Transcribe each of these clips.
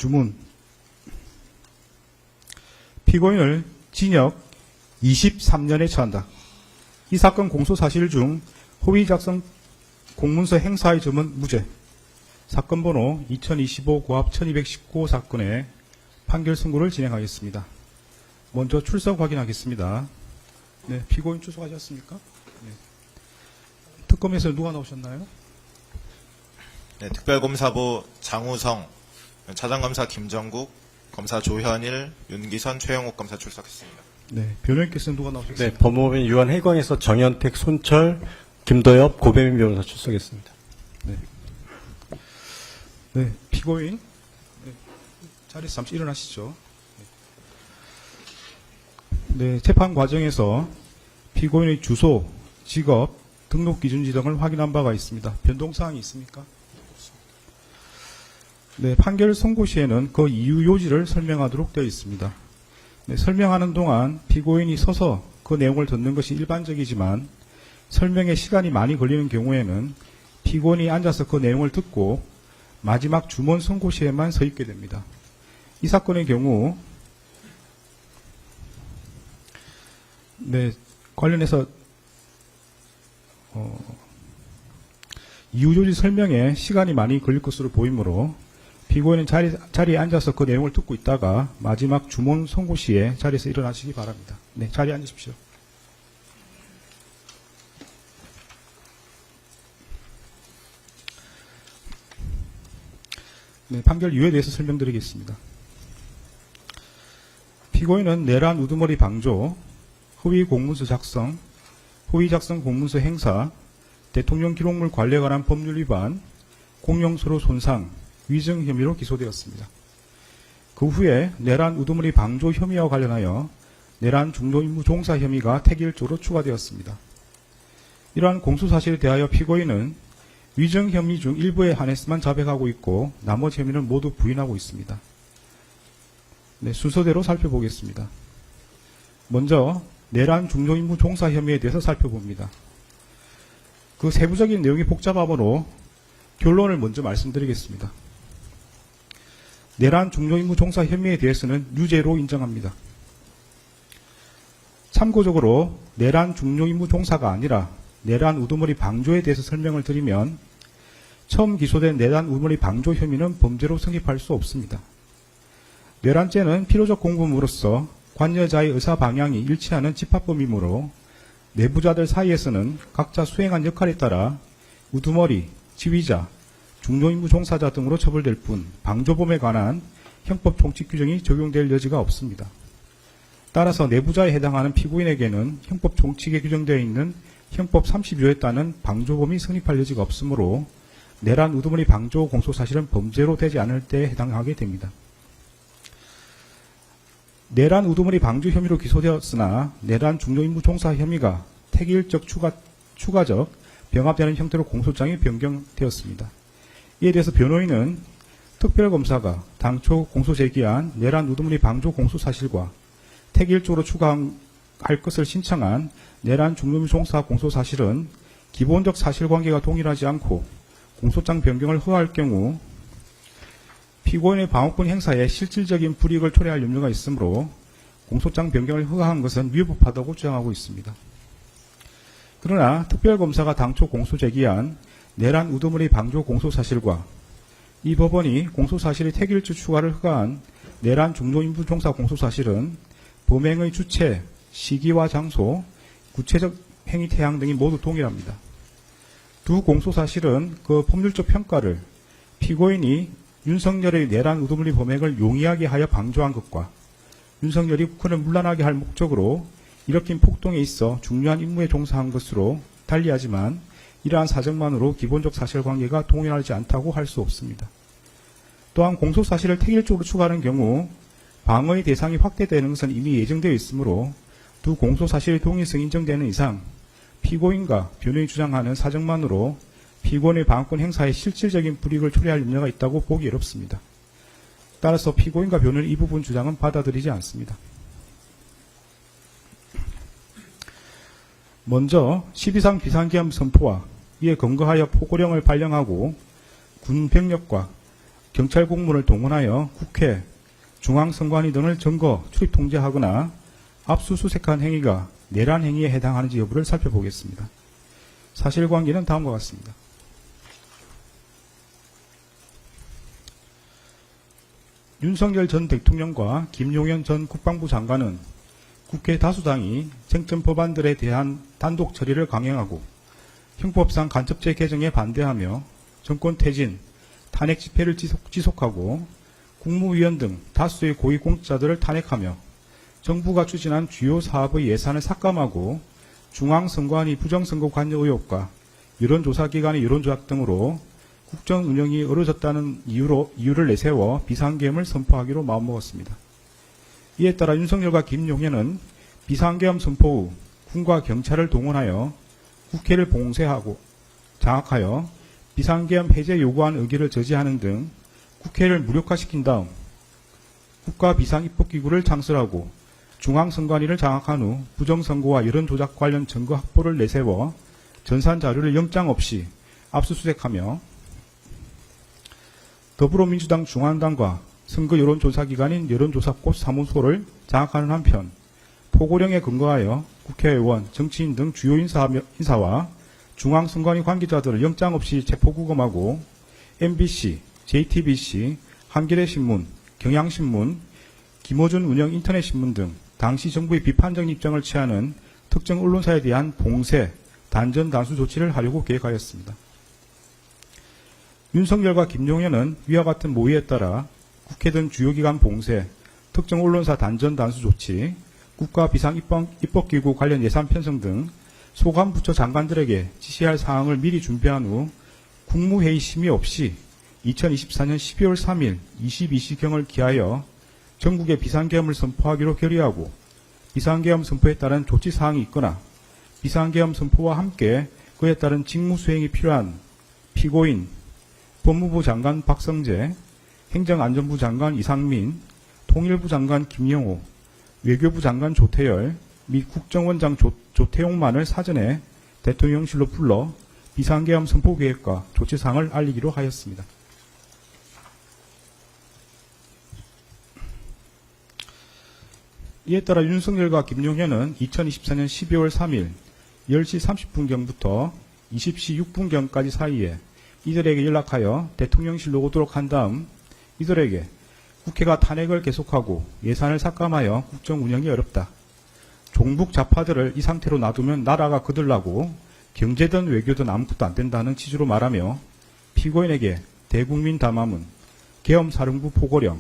주문. 피고인을 징역 23년에 처한다. 이 사건 공소 사실 중 허위 작성 공문서 행사의 점은 무죄. 사건 번호 2025 고합 1219 사건의 판결 선고를 진행하겠습니다. 먼저 출석 확인하겠습니다. 네, 피고인 출석하셨습니까? 네. 특검에서 누가 나오셨나요? 네, 특별검사부 장우성, 차장검사 김정국, 검사 조현일, 윤기선, 최영욱 검사 출석했습니다. 네, 변호인께서는 누가 나오셨습니까? 네, 법무법인 유한해관에서 정현택, 손철, 김도엽, 고배민 변호사 출석했습니다. 네. 네, 피고인. 네, 자리에서 잠시 일어나시죠. 네, 재판 과정에서 피고인의 주소, 직업, 등록 기준지 등을 확인한 바가 있습니다. 변동사항이 있습니까? 네, 판결 선고 시에는 그 이유 요지를 설명하도록 되어 있습니다. 네, 설명하는 동안 피고인이 서서 그 내용을 듣는 것이 일반적이지만 설명에 시간이 많이 걸리는 경우에는 피고인이 앉아서 그 내용을 듣고 마지막 주문 선고 시에만 서 있게 됩니다. 이 사건의 경우 네, 관련해서 이유 요지 설명에 시간이 많이 걸릴 것으로 보이므로 피고인은 자리에 앉아서 그 내용을 듣고 있다가 마지막 주문 선고 시에 자리에서 일어나시기 바랍니다. 네, 자리에 앉으십시오. 네, 판결 이유에 대해서 설명드리겠습니다. 피고인은 내란 우두머리 방조, 허위 공문서 작성, 허위 작성 공문서 행사, 대통령 기록물 관리에 관한 법률 위반, 공용서류 손상, 위증 혐의로 기소되었습니다. 그 후에 내란 우두머리 방조 혐의와 관련하여 내란 중도 임무 종사 혐의가 택일조로 추가되었습니다. 이러한 공소사실에 대하여 피고인은 위증 혐의 중 일부에 한해서만 자백하고 있고 나머지 혐의는 모두 부인하고 있습니다. 네, 순서대로 살펴보겠습니다. 먼저 내란 중도 임무 종사 혐의에 대해서 살펴봅니다. 그 세부적인 내용이 복잡하므로 결론을 먼저 말씀드리겠습니다. 내란 중도 임무 종사 혐의에 대해서는 유죄로 인정합니다. 참고적으로 내란 중도 임무 종사가 아니라 내란 우두머리 방조에 대해서 설명을 드리면 처음 기소된 내란 우두머리 방조 혐의는 범죄로 성립할 수 없습니다. 내란죄는 필요적 공범으로서 관여자의 의사 방향이 일치하는 집합범이므로 내부자들 사이에서는 각자 수행한 역할에 따라 우두머리, 지휘자, 중도임무 종사자 등으로 처벌될 뿐 방조범에 관한 형법 총칙 규정이 적용될 여지가 없습니다. 따라서 내부자에 해당하는 피고인에게는 형법 총칙에 규정되어 있는 형법 30조에 따른 방조범이 성립할 여지가 없으므로 내란 우두머리 방조 공소사실은 범죄로 되지 않을 때에 해당하게 됩니다. 내란 우두머리 방조 혐의로 기소되었으나 내란 중도임무 종사 혐의가 택일적 추가적 병합되는 형태로 공소장이 변경되었습니다. 이에 대해서 변호인은 특별검사가 당초 공소 제기한 내란 우두머리 방조 공소사실과 택일적으로 추가할 것을 신청한 내란 중도임무 종사 공소사실은 기본적 사실관계가 동일하지 않고 공소장 변경을 허가할 경우 피고인의 방어권 행사에 실질적인 불이익을 초래할 염려가 있으므로 공소장 변경을 허가한 것은 위법하다고 주장하고 있습니다. 그러나 특별검사가 당초 공소 제기한 내란 우두머리 방조 공소사실과 이 법원이 공소사실의 택일주 추가를 허가한 내란 중도임무 종사 공소사실은 범행의 주체, 시기와 장소, 구체적 행위 태양 등이 모두 동일합니다. 두 공소사실은 그 법률적 평가를 피고인이 윤석열의 내란 우두머리 범행을 용이하게 하여 방조한 것과 윤석열이 북한을 문란하게 할 목적으로 일으킨 폭동에 있어 중요한 임무에 종사한 것으로 달리하지만 이러한 사정만으로 기본적 사실관계가 동일하지 않다고 할 수 없습니다. 또한 공소사실을 택일적으로 추가하는 경우 방어의 대상이 확대되는 것은 이미 예정되어 있으므로 두 공소사실의 동일성이 인정되는 이상 피고인과 변호인이 주장하는 사정만으로 피고인의 방어권 행사에 실질적인 불이익을 초래할 염려가 있다고 보기 어렵습니다. 따라서 피고인과 변호인의 이 부분 주장은 받아들이지 않습니다. 먼저 12.3 비상기한 선포와 이에 근거하여 포고령을 발령하고 군 병력과 경찰 공무원을 동원하여 국회, 중앙선관위 등을 증거 출입 통제하거나 압수수색한 행위가 내란 행위에 해당하는지 여부를 살펴보겠습니다. 사실관계는 다음과 같습니다. 윤석열 전 대통령과 김용현 전 국방부 장관은 국회 다수당이 쟁점 법안들에 대한 단독 처리를 강행하고 형법상 간첩죄 개정에 반대하며 정권 퇴진, 탄핵 집회를 지속하고 국무위원 등 다수의 고위공직자들을 탄핵하며 정부가 추진한 주요 사업의 예산을 삭감하고 중앙선관위 부정선거 관여 의혹과 여론조사기관의 여론조작 등으로 국정 운영이 어려졌다는 이유를 내세워 비상계엄을 선포하기로 마음먹었습니다. 이에 따라 윤석열과 김용현은 비상계엄 선포 후 군과 경찰을 동원하여 국회를 봉쇄하고 장악하여 비상계엄 해제 요구안 의결을 저지하는 등 국회를 무력화시킨 다음 국가비상입법기구를 창설하고 중앙선관위를 장악한 후 부정선거와 여론조작 관련 증거 확보를 내세워 전산자료를 영장 없이 압수수색하며 더불어민주당 중앙당과 선거 여론조사기관인 여론조사꽃 사무소를 장악하는 한편 포고령에 근거하여 국회의원, 정치인 등 주요 인사와 중앙선관위 관계자들을 영장 없이 체포구금하고 MBC, JTBC, 한겨레신문, 경향신문, 김어준 운영 인터넷신문 등 당시 정부의 비판적 입장을 취하는 특정 언론사에 대한 봉쇄, 단전 단수 조치를 하려고 계획하였습니다. 윤석열과 김용현은 위와 같은 모의에 따라 국회 등 주요 기관 봉쇄, 특정 언론사 단전 단수 조치, 국가 비상입법기구 관련 예산 편성 등 소관 부처 장관들에게 지시할 사항을 미리 준비한 후 국무회의 심의 없이 2024년 12월 3일 22시경을 기하여 전국에 비상계엄을 선포하기로 결의하고 비상계엄 선포에 따른 조치사항이 있거나 비상계엄 선포와 함께 그에 따른 직무수행이 필요한 피고인, 법무부 장관 박성재, 행정안전부 장관 이상민, 통일부 장관 김영호, 외교부 장관 조태열 및 국정원장 조태용만을 사전에 대통령실로 불러 비상계엄 선포 계획과 조치사항을 알리기로 하였습니다. 이에 따라 윤석열과 김용현은 2024년 12월 3일 10시 30분경부터 20시 6분경까지 사이에 이들에게 연락하여 대통령실로 오도록 한 다음 이들에게 국회가 탄핵을 계속하고 예산을 삭감하여 국정 운영이 어렵다. 종북 좌파들을 이 상태로 놔두면 나라가 거들나고 경제든 외교든 아무것도 안 된다는 취지로 말하며 피고인에게 대국민 담화문, 계엄사령부 포고령,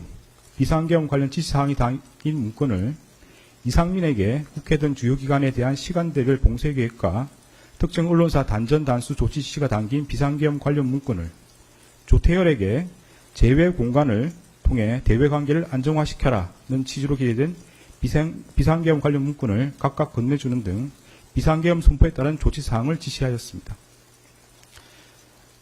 비상계엄 관련 지시사항이 담긴 문건을 이상민에게 국회 등 주요 기관에 대한 시간대별 봉쇄 계획과 특정 언론사 단전 단수 조치 지시가 담긴 비상계엄 관련 문건을 조태열에게 제외 공간을 통해 대외 관계를 안정화시켜라는 취지로 기재된 비상계엄 관련 문건을 각각 건네주는 등 비상계엄 선포에 따른 조치사항을 지시하였습니다.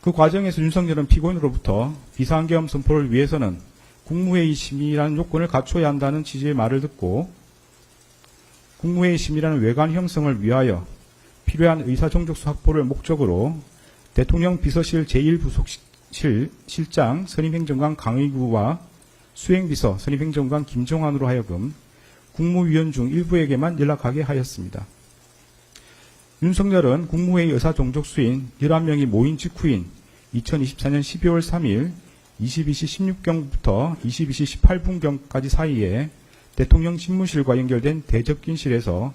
그 과정에서 윤석열은 피고인으로부터 비상계엄 선포를 위해서는 국무회의 심의라는 요건을 갖춰야 한다는 취지의 말을 듣고 국무회의 심의라는 외관 형성을 위하여 필요한 의사정족수 확보를 목적으로 대통령 비서실 제1부속실 실장 선임행정관 강의구와 수행비서 선임행정관 김종환으로 하여금 국무위원 중 일부에게만 연락하게 하였습니다. 윤석열은 국무회의 의사정족수인 11명이 모인 직후인 2024년 12월 3일 22시 16경부터 22시 18분경까지 사이에 대통령 집무실과 연결된 대접견실에서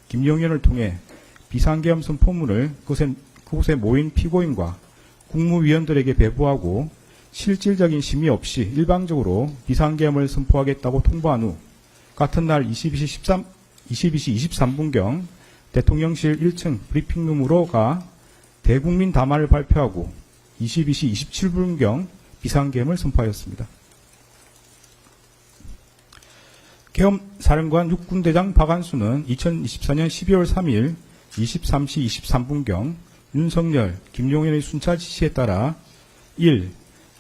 김용현을 통해 비상계엄 선포문을 그곳에 모인 피고인과 국무위원들에게 배부하고 실질적인 심의 없이 일방적으로 비상계엄을 선포하겠다고 통보한 후 같은 날 22시 23분경 대통령실 1층 브리핑룸으로 가 대국민 담화를 발표하고 22시 27분경 비상계엄을 선포하였습니다. 계엄사령관 육군대장 박안수는 2024년 12월 3일 23시 23분경 윤석열, 김용현의 순차 지시에 따라 1.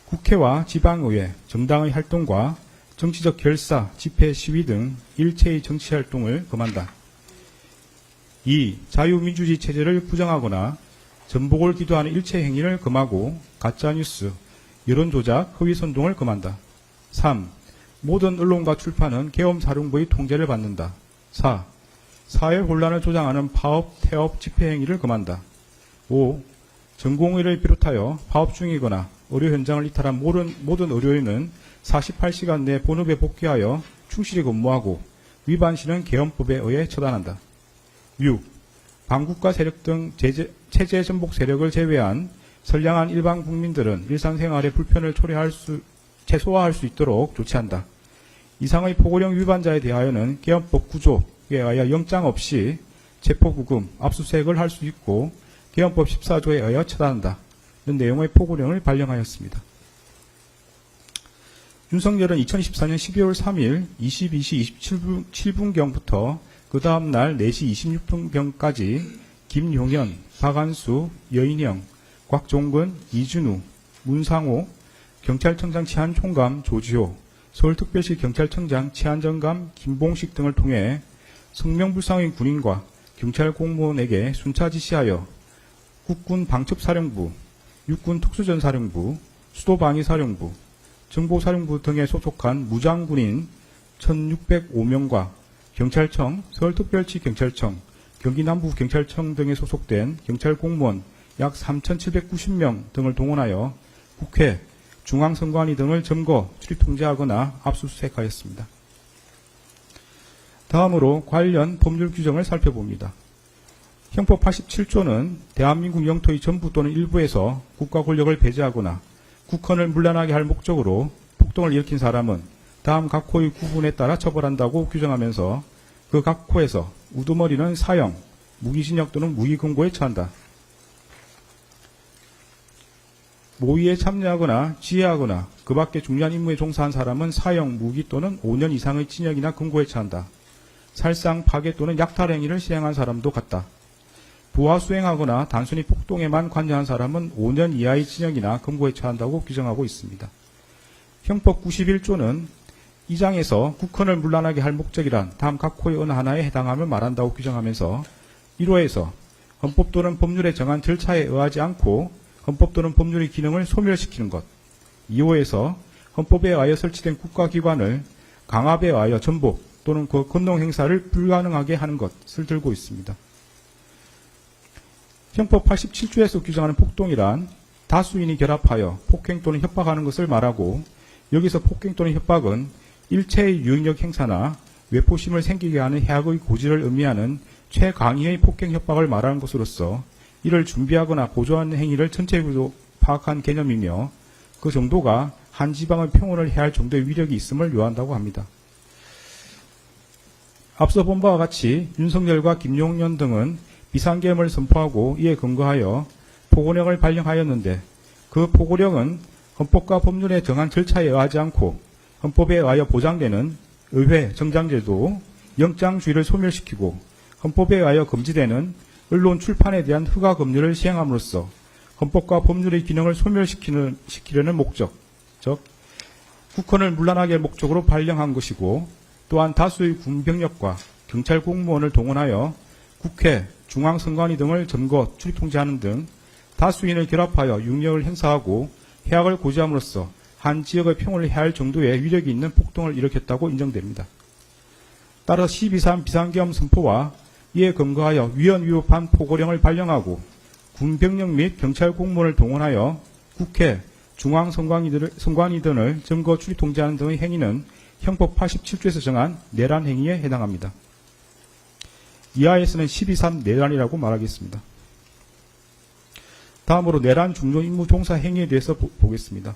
국회와 지방의회, 정당의 활동과 정치적 결사, 집회, 시위 등 일체의 정치활동을 금한다. 2. 자유민주주의 체제를 부정하거나 전복을 기도하는 일체 행위를 금하고 가짜뉴스, 여론조작, 허위선동을 금한다. 3. 모든 언론과 출판은 계엄사령부의 통제를 받는다. 4. 사회 혼란을 조장하는 파업, 태업, 집회행위를 금한다. 5. 전공의를 비롯하여 파업 중이거나 의료 현장을 이탈한 모든 의료인은 48시간 내 본업에 복귀하여 충실히 근무하고 위반 시는 계엄법에 의해 처단한다. 6. 반국가 세력 등 체제 전복 세력을 제외한 선량한 일반 국민들은 일상생활의 불편을 최소화할 수 있도록 조치한다. 이상의 포고령 위반자에 대하여는 계엄법 구조에 의하여 영장 없이 체포구금, 압수수색을 할 수 있고 계엄법 14조에 의하여 처단한다. 이런 내용의 포고령을 발령하였습니다. 윤석열은 2024년 12월 3일 22시 27분경부터 그 다음날 4시 26분경까지 김용현, 박안수, 여인영, 곽종근, 이준우, 문상호, 경찰청장 치안총감 조지호, 서울특별시 경찰청장 치안정감 김봉식 등을 통해 성명불상의 군인과 경찰 공무원에게 순차 지시하여 국군 방첩사령부, 육군 특수전사령부, 수도방위사령부, 정보사령부 등에 소속한 무장군인 1605명과 경찰청, 서울특별시 경찰청, 경기남부경찰청 등에 소속된 경찰 공무원 약 3,790명 등을 동원하여 국회, 중앙선관위 등을 점거, 출입 통제하거나 압수수색하였습니다. 다음으로 관련 법률 규정을 살펴봅니다. 형법 87조는 대한민국 영토의 전부 또는 일부에서 국가 권력을 배제하거나 국헌을 문란하게 할 목적으로 폭동을 일으킨 사람은 다음 각 호의 구분에 따라 처벌한다고 규정하면서 그 각 호에서 우두머리는 사형, 무기징역 또는 무기금고에 처한다. 모의에 참여하거나 지휘하거나 그 밖에 중요한 임무에 종사한 사람은 사형, 무기 또는 5년 이상의 징역이나 금고에 처한다. 살상, 파괴 또는 약탈 행위를 시행한 사람도 같다. 부하 수행하거나 단순히 폭동에만 관여한 사람은 5년 이하의 징역이나 금고에 처한다고 규정하고 있습니다. 형법 91조는 이 장에서 국헌을 문란하게 할 목적이란 다음 각 호의 어느 하나에 해당함을 말한다고 규정하면서 1호에서 헌법 또는 법률에 정한 절차에 의하지 않고 헌법 또는 법률의 기능을 소멸시키는 것, 2호에서 헌법에 의하여 설치된 국가기관을 강압에 의하여 전복 또는 그 권능 행사를 불가능하게 하는 것을 들고 있습니다. 형법 87조에서 규정하는 폭동이란 다수인이 결합하여 폭행 또는 협박하는 것을 말하고 여기서 폭행 또는 협박은 일체의 유형력 행사나 외포심을 생기게 하는 해악의 고지를 의미하는 최강의의 폭행 협박을 말하는 것으로서 이를 준비하거나 보조하는 행위를 전체적으로 파악한 개념이며 그 정도가 한 지방의 평온을 해할 정도의 위력이 있음을 요한다고 합니다. 앞서 본 바와 같이 윤석열과 김용현 등은 비상계엄을 선포하고 이에 근거하여 포고령을 발령하였는데 그 포고령은 헌법과 법률에 정한 절차에 의하지 않고 헌법에 의하여 보장되는 의회, 정장제도, 영장주의를 소멸시키고 헌법에 의하여 금지되는 언론 출판에 대한 허가 금지를 시행함으로써 헌법과 법률의 기능을 소멸시키려는 목적, 즉 국헌을 문란하게 할 목적으로 발령한 것이고 또한 다수의 군병력과 경찰 공무원을 동원하여 국회, 중앙선관위 등을 점거, 출입 통제하는 등 다수인을 결합하여 육력을 행사하고 해악을 고지함으로써 한 지역의 평온을 해할 정도의 위력이 있는 폭동을 일으켰다고 인정됩니다. 따라서 12.3 비상계엄 선포와 이에 근거하여 위헌 위법한 포고령을 발령하고 군병력 및 경찰 공무원을 동원하여 국회, 중앙선관위 등을 점거, 출입 통제하는 등의 행위는 형법 87조에서 정한 내란 행위에 해당합니다. 이하에서는 12.3 내란이라고 말하겠습니다. 다음으로 내란 중요 임무 종사 행위에 대해서 보겠습니다.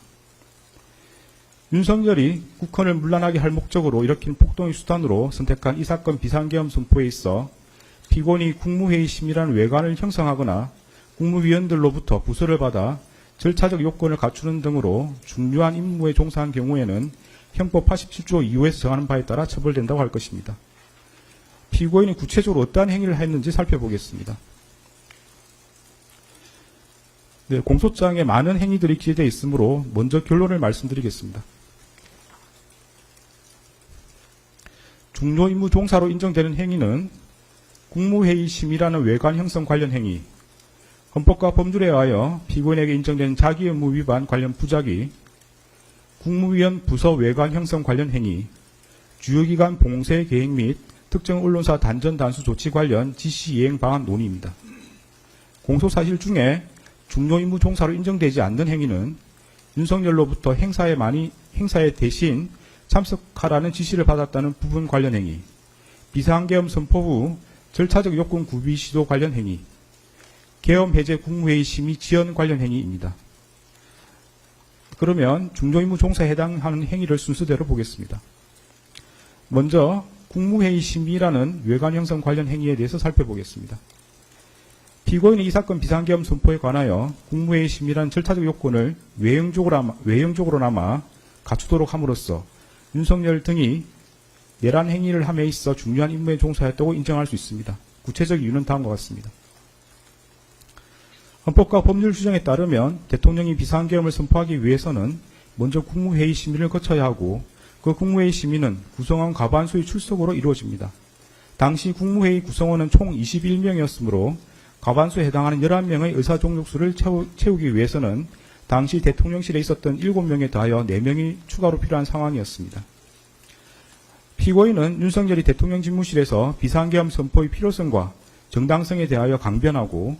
윤석열이 국헌을 문란하게 할 목적으로 일으킨 폭동의 수단으로 선택한 이 사건 비상계엄 선포에 있어 피고인이 국무회의 심의라는 외관을 형성하거나 국무위원들로부터 부서를 받아 절차적 요건을 갖추는 등으로 중요한 임무에 종사한 경우에는 형법 87조 2호에서 정하는 바에 따라 처벌된다고 할 것입니다. 피고인이 구체적으로 어떠한 행위를 했는지 살펴보겠습니다. 네, 공소장에 많은 행위들이 기재되어 있으므로 먼저 결론을 말씀드리겠습니다. 중요 임무 종사로 인정되는 행위는 국무회의 심의라는 외관 형성 관련 행위, 헌법과 법률에 의하여 피고인에게 인정된 자기의무 위반 관련 부작위, 국무위원 부서 외관 형성 관련 행위, 주요기관 봉쇄 계획 및 특정 언론사 단전 단수 조치 관련 지시 이행 방안 논의입니다. 공소사실 중에 중요임무 종사로 인정되지 않는 행위는 윤석열로부터 행사에 대신 참석하라는 지시를 받았다는 부분 관련 행위, 비상계엄 선포 후 절차적 요건 구비 시도 관련 행위, 계엄 해제 국무회의 심의 지연 관련 행위입니다. 그러면 중요임무 종사에 해당하는 행위를 순서대로 보겠습니다. 먼저 국무회의 심의라는 외관 형성 관련 행위에 대해서 살펴보겠습니다. 피고인이 이 사건 비상계엄 선포에 관하여 국무회의 심의라는 절차적 요건을 외형적으로나마 갖추도록 함으로써 윤석열 등이 내란 행위를 함에 있어 중요한 임무에 종사했다고 인정할 수 있습니다. 구체적 이유는 다음과 같습니다. 헌법과 법률 규정에 따르면 대통령이 비상계엄을 선포하기 위해서는 먼저 국무회의 심의를 거쳐야 하고 그 국무회의 심의는 구성원 과반수의 출석으로 이루어집니다. 당시 국무회의 구성원은 총 21명이었으므로 과반수에 해당하는 11명의 의사종족수를 채우기 위해서는 당시 대통령실에 있었던 7명에 더하여 4명이 추가로 필요한 상황이었습니다. 피고인은 윤석열이 대통령 집무실에서 비상계엄 선포의 필요성과 정당성에 대하여 강변하고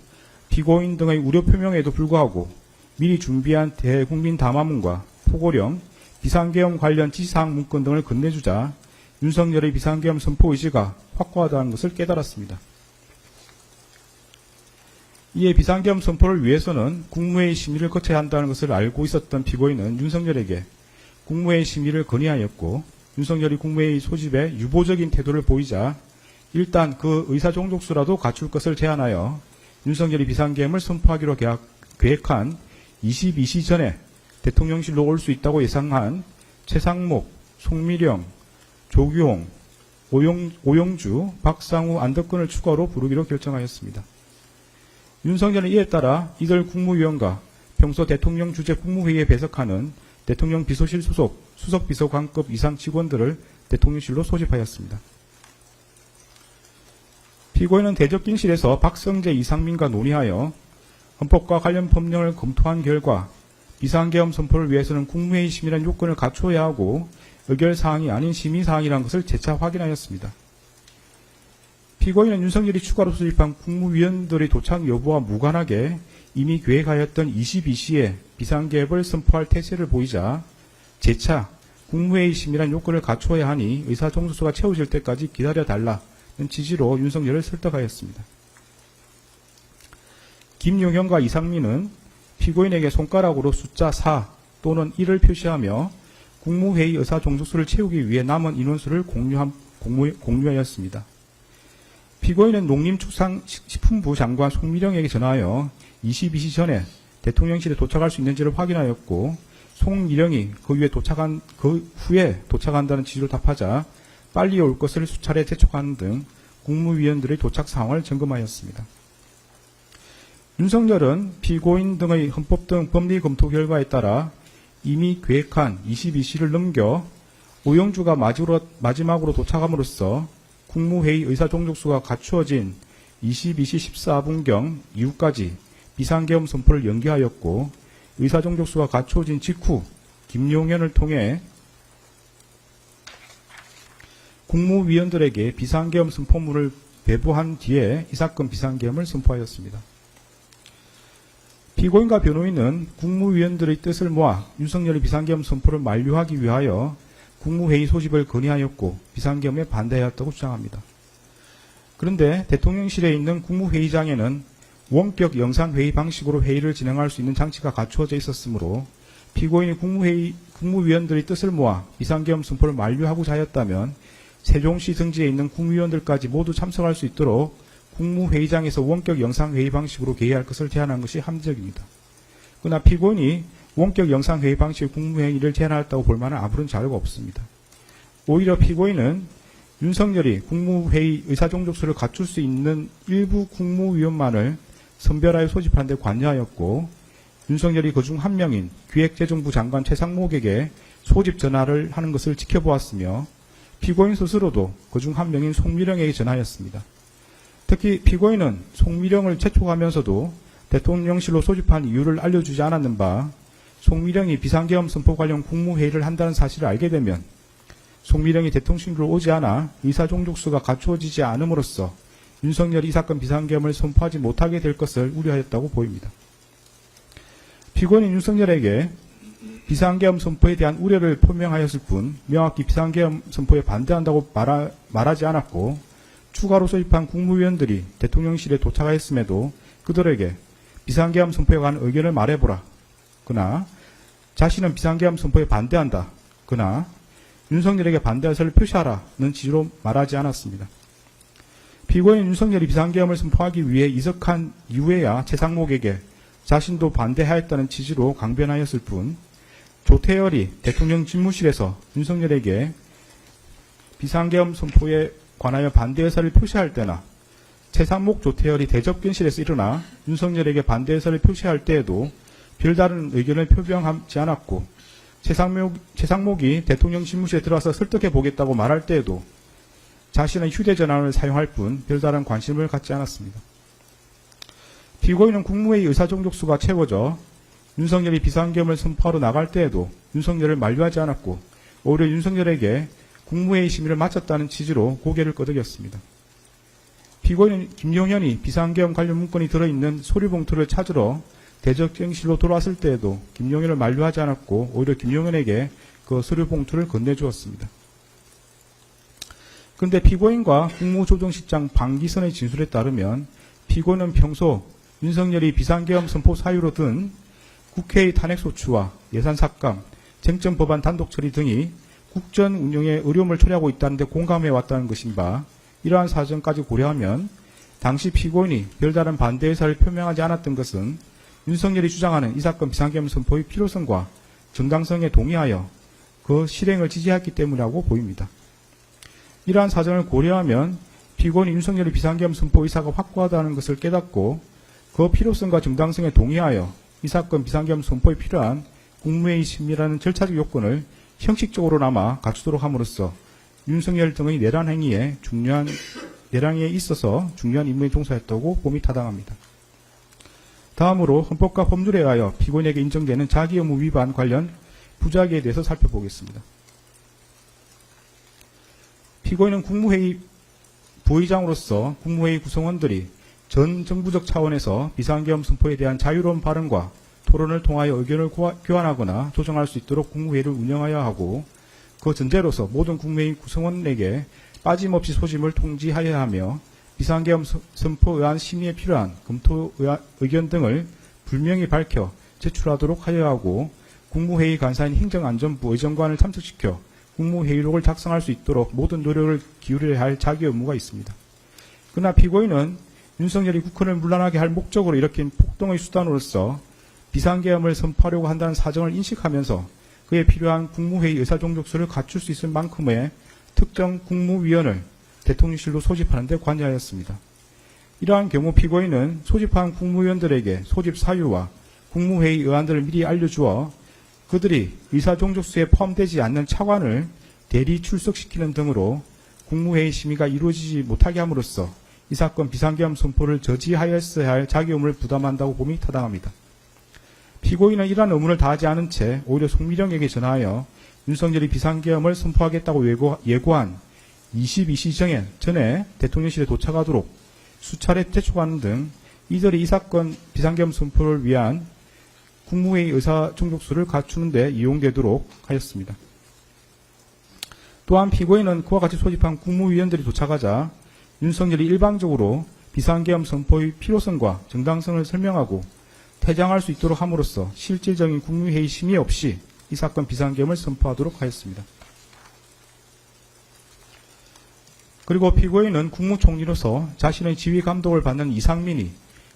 피고인 등의 우려 표명에도 불구하고 미리 준비한 대국민 담화문과 포고령, 비상계엄 관련 지시사항 문건 등을 건네주자 윤석열의 비상계엄 선포 의지가 확고하다는 것을 깨달았습니다. 이에 비상계엄 선포를 위해서는 국무회의 심의를 거쳐야 한다는 것을 알고 있었던 피고인은 윤석열에게 국무회의 심의를 건의하였고 윤석열이 국무회의 소집에 유보적인 태도를 보이자 일단 그 의사종족수라도 갖출 것을 제안하여 윤석열이 비상계엄을 선포하기로 계획한 22시 전에 대통령실로 올 수 있다고 예상한 최상목, 송미령, 조규홍, 오영주, 박상우, 안덕근을 추가로 부르기로 결정하였습니다. 윤석열은 이에 따라 이들 국무위원과 평소 대통령 주재 국무회의에 배석하는 대통령 비서실 소속 수석비서관급 이상 직원들을 대통령실로 소집하였습니다. 피고인은 대적gin실에서 박성재, 이상민과 논의하여 헌법과 관련 법령을 검토한 결과 비상계엄 선포를 위해서는 국무회의 심의라는 요건을 갖추어야 하고 의결사항이 아닌 심의사항이라는 것을 재차 확인하였습니다. 피고인은 윤석열이 추가로 소집한 국무위원들의 도착 여부와 무관하게 이미 계획하였던 22시에 비상계엄을 선포할 태세를 보이자 재차 국무회의 심의라는 요건을 갖추어야 하니 의사종족수가 채워질 때까지 기다려달라는 취지로 윤석열을 설득하였습니다. 김용현과 이상민은 피고인에게 손가락으로 숫자 4 또는 1을 표시하며 국무회의 의사종족수를 채우기 위해 남은 인원수를 공유하였습니다. 피고인은 농림축산식품부 장관 송미령에게 전화하여 22시 전에 대통령실에 도착할 수 있는지를 확인하였고 송미령이 그 후에 도착한다는 취지로 답하자 빨리 올 것을 수차례 재촉하는 등 국무위원들의 도착 상황을 점검하였습니다. 윤석열은 피고인 등의 헌법 등 법리 검토 결과에 따라 이미 계획한 22시를 넘겨 오영주가 마지막으로 도착함으로써 국무회의 의사종족수가 갖추어진 22시 14분경 이후까지 비상계엄 선포를 연기하였고 의사종족수가 갖추어진 직후 김용현을 통해 국무위원들에게 비상계엄 선포문을 배부한 뒤에 이 사건 비상계엄을 선포하였습니다. 피고인과 변호인은 국무위원들의 뜻을 모아 윤석열의 비상계엄 선포를 만료하기 위하여 국무회의 소집을 건의하였고 비상계엄에 반대하였다고 주장합니다. 그런데 대통령실에 있는 국무회의장에는 원격 영상회의 방식으로 회의를 진행할 수 있는 장치가 갖추어져 있었으므로 피고인이 국무위원들의 뜻을 모아 비상계엄 선포를 만료하고자 하였다면 세종시 등지에 있는 국무위원들까지 모두 참석할 수 있도록 국무회의장에서 원격 영상회의 방식으로 개의할 것을 제안한 것이 합리적입니다. 그러나 피고인이 원격 영상회의 방식의 국무회의를 제안하였다고 볼 만한 아무런 자료가 없습니다. 오히려 피고인은 윤석열이 국무회의 의사종족수를 갖출 수 있는 일부 국무위원만을 선별하여 소집하는 데 관여하였고 윤석열이 그중 한 명인 기획재정부 장관 최상목에게 소집 전화를 하는 것을 지켜보았으며 피고인 스스로도 그중 한 명인 송미령에게 전화하였습니다. 특히 피고인은 송미령을 재촉하면서도 대통령실로 소집한 이유를 알려주지 않았는 바 송미령이 비상계엄 선포 관련 국무회의를 한다는 사실을 알게 되면 송미령이 대통령실로 오지 않아 의사종족수가 갖추어지지 않음으로써 윤석열이 이 사건 비상계엄을 선포하지 못하게 될 것을 우려하였다고 보입니다. 피고인인 윤석열에게 비상계엄 선포에 대한 우려를 표명하였을 뿐 명확히 비상계엄 선포에 반대한다고 말하지 않았고 추가로 소집한 국무위원들이 대통령실에 도착하였음에도 그들에게 비상계엄 선포에 관한 의견을 말해보라. 그러나 자신은 비상계엄 선포에 반대한다. 그러나 윤석열에게 반대 의사를 표시하라는 취지로 말하지 않았습니다. 피고인 윤석열이 비상계엄을 선포하기 위해 이석한 이후에야 최상목에게 자신도 반대하였다는 취지로 강변하였을 뿐 조태열이 대통령 집무실에서 윤석열에게 비상계엄 선포에 관하여 반대 의사를 표시할 때나 최상목 조태열이 대접견실에서 일어나 윤석열에게 반대 의사를 표시할 때에도 별다른 의견을 표명하지 않았고 최상목이 대통령 집무실에 들어와서 설득해 보겠다고 말할 때에도 자신은 휴대전화를 사용할 뿐 별다른 관심을 갖지 않았습니다. 피고인은 국무회의 의사종족수가 채워져 윤석열이 비상계엄을 선포하러 나갈 때에도 윤석열을 만류하지 않았고 오히려 윤석열에게 국무회의 심의를 마쳤다는 취지로 고개를 끄덕였습니다. 피고인은 김용현이 비상계엄 관련 문건이 들어있는 서류봉투를 찾으러 대접경실로 돌아왔을 때에도 김용현을 만류하지 않았고 오히려 김용현에게 그 서류봉투를 건네주었습니다. 그런데 피고인과 국무조정실장 방기선의 진술에 따르면 피고인은 평소 윤석열이 비상계엄 선포 사유로 든 국회의 탄핵소추와 예산삭감, 쟁점법안 단독처리 등이 국전 운영에 어려움을 초래하고 있다는 데 공감해왔다는 것인 바 이러한 사정까지 고려하면 당시 피고인이 별다른 반대 의사를 표명하지 않았던 것은 윤석열이 주장하는 이 사건 비상계엄 선포의 필요성과 정당성에 동의하여 그 실행을 지지했기 때문이라고 보입니다. 이러한 사정을 고려하면 피고인이 윤석열의 비상계엄 선포 의사가 확고하다는 것을 깨닫고 그 필요성과 정당성에 동의하여 이 사건 비상계엄 선포에 필요한 국무회의 심의라는 절차적 요건을 형식적으로나마 갖추도록 함으로써 윤석열 등의 내란 행위에 있어서 중요한 임무에 종사했다고 봄이 타당합니다. 다음으로 헌법과 법률에 의하여 피고인에게 인정되는 자기의무 위반 관련 부작위에 대해서 살펴보겠습니다. 피고인은 국무회의 부의장으로서 국무회의 구성원들이 전 정부적 차원에서 비상계엄 선포에 대한 자유로운 발언과 토론을 통하여 의견을 교환하거나 조정할 수 있도록 국무회의를 운영하여야 하고 그 전제로서 모든 국무회의 구성원에게 빠짐없이 소집을 통지하여야 하며 비상계엄 선포에 의한 심의에 필요한 검토 의견 등을 분명히 밝혀 제출하도록 하여야 하고 국무회의 간사인 행정안전부 의정관을 참석시켜 국무회의록을 작성할 수 있도록 모든 노력을 기울여야 할 자기 의무가 있습니다. 그러나 피고인은 윤석열이 국헌을 문란하게 할 목적으로 일으킨 폭동의 수단으로서 비상계엄을 선포하려고 한다는 사정을 인식하면서 그에 필요한 국무회의 의사종족수를 갖출 수 있을 만큼의 특정 국무위원을 대통령실로 소집하는 데 관여하였습니다. 이러한 경우 피고인은 소집한 국무위원들에게 소집 사유와 국무회의 의안들을 미리 알려주어 그들이 의사종족수에 포함되지 않는 차관을 대리 출석시키는 등으로 국무회의 심의가 이루어지지 못하게 함으로써 이 사건 비상계엄 선포를 저지하였어야 할 자기 의무를 부담한다고 봄이 타당합니다. 피고인은 이러한 의무를 다하지 않은 채 오히려 송미령에게 전하여 윤석열이 비상계엄을 선포하겠다고 예고한 22시 전에 대통령실에 도착하도록 수차례 재촉하는 등 이들이 이 사건 비상계엄 선포를 위한 국무회의 의사종족수를 갖추는 데 이용되도록 하였습니다. 또한 피고인은 그와 같이 소집한 국무위원들이 도착하자 윤석열이 일방적으로 비상계엄 선포의 필요성과 정당성을 설명하고 퇴장할 수 있도록 함으로써 실질적인 국무회의 심의 없이 이 사건 비상계엄을 선포하도록 하였습니다. 그리고 피고인은 국무총리로서 자신의 지휘 감독을 받는 이상민이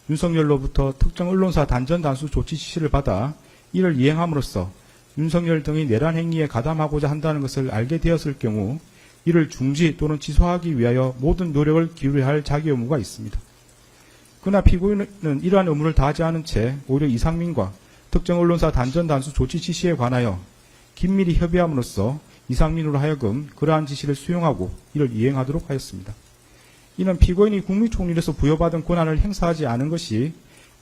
윤석열로부터 특정 언론사 단전 단수 조치 지시를 받아 이를 이행함으로써 윤석열 등의 내란 행위에 가담하고자 한다는 것을 알게 되었을 경우 이를 중지 또는 취소하기 위하여 모든 노력을 기울여야 할 자기 의무가 있습니다. 그러나 피고인은 이러한 의무를 다하지 않은 채 오히려 이상민과 특정 언론사 단전 단수 조치 지시에 관하여 긴밀히 협의함으로써 이상민으로 하여금 그러한 지시를 수용하고 이를 이행하도록 하였습니다. 이는 피고인이 국무총리로서 부여받은 권한을 행사하지 않은 것이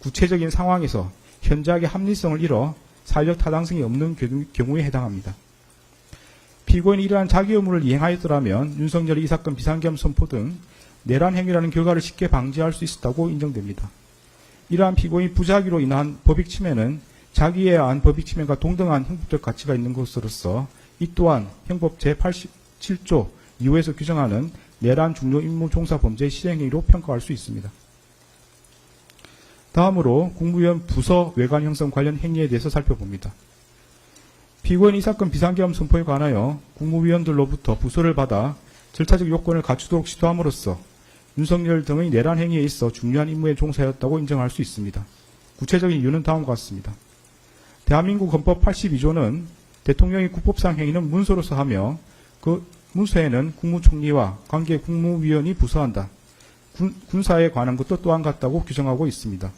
구체적인 상황에서 현저하게 합리성을 잃어 사회적 타당성이 없는 경우에 해당합니다. 피고인이 이러한 자기 의무를 이행하였더라면 윤석열이 이 사건 비상계엄 선포 등 내란 행위라는 결과를 쉽게 방지할 수 있었다고 인정됩니다. 이러한 피고인이 부작위로 인한 법익 침해는 자기에 의한 법익 침해가 동등한 형법적 가치가 있는 것으로서 이 또한 형법 제87조 2호에서 규정하는 내란 중요 임무 종사 범죄의 실행행위로 평가할 수 있습니다. 다음으로 국무위원 부서 외관 형성 관련 행위에 대해서 살펴봅니다. 피고인이 이 사건 비상계엄 선포에 관하여 국무위원들로부터 부서를 받아 절차적 요건을 갖추도록 시도함으로써 윤석열 등의 내란 행위에 있어 중요한 임무에 종사하였다고 인정할 수 있습니다. 구체적인 이유는 다음과 같습니다. 대한민국 헌법 82조는 대통령의 국법상 행위는 문서로서 하며 그 문서에는 국무총리와 관계 국무위원이 부서한다. 군사에 관한 것도 또한 같다고 규정하고 있습니다.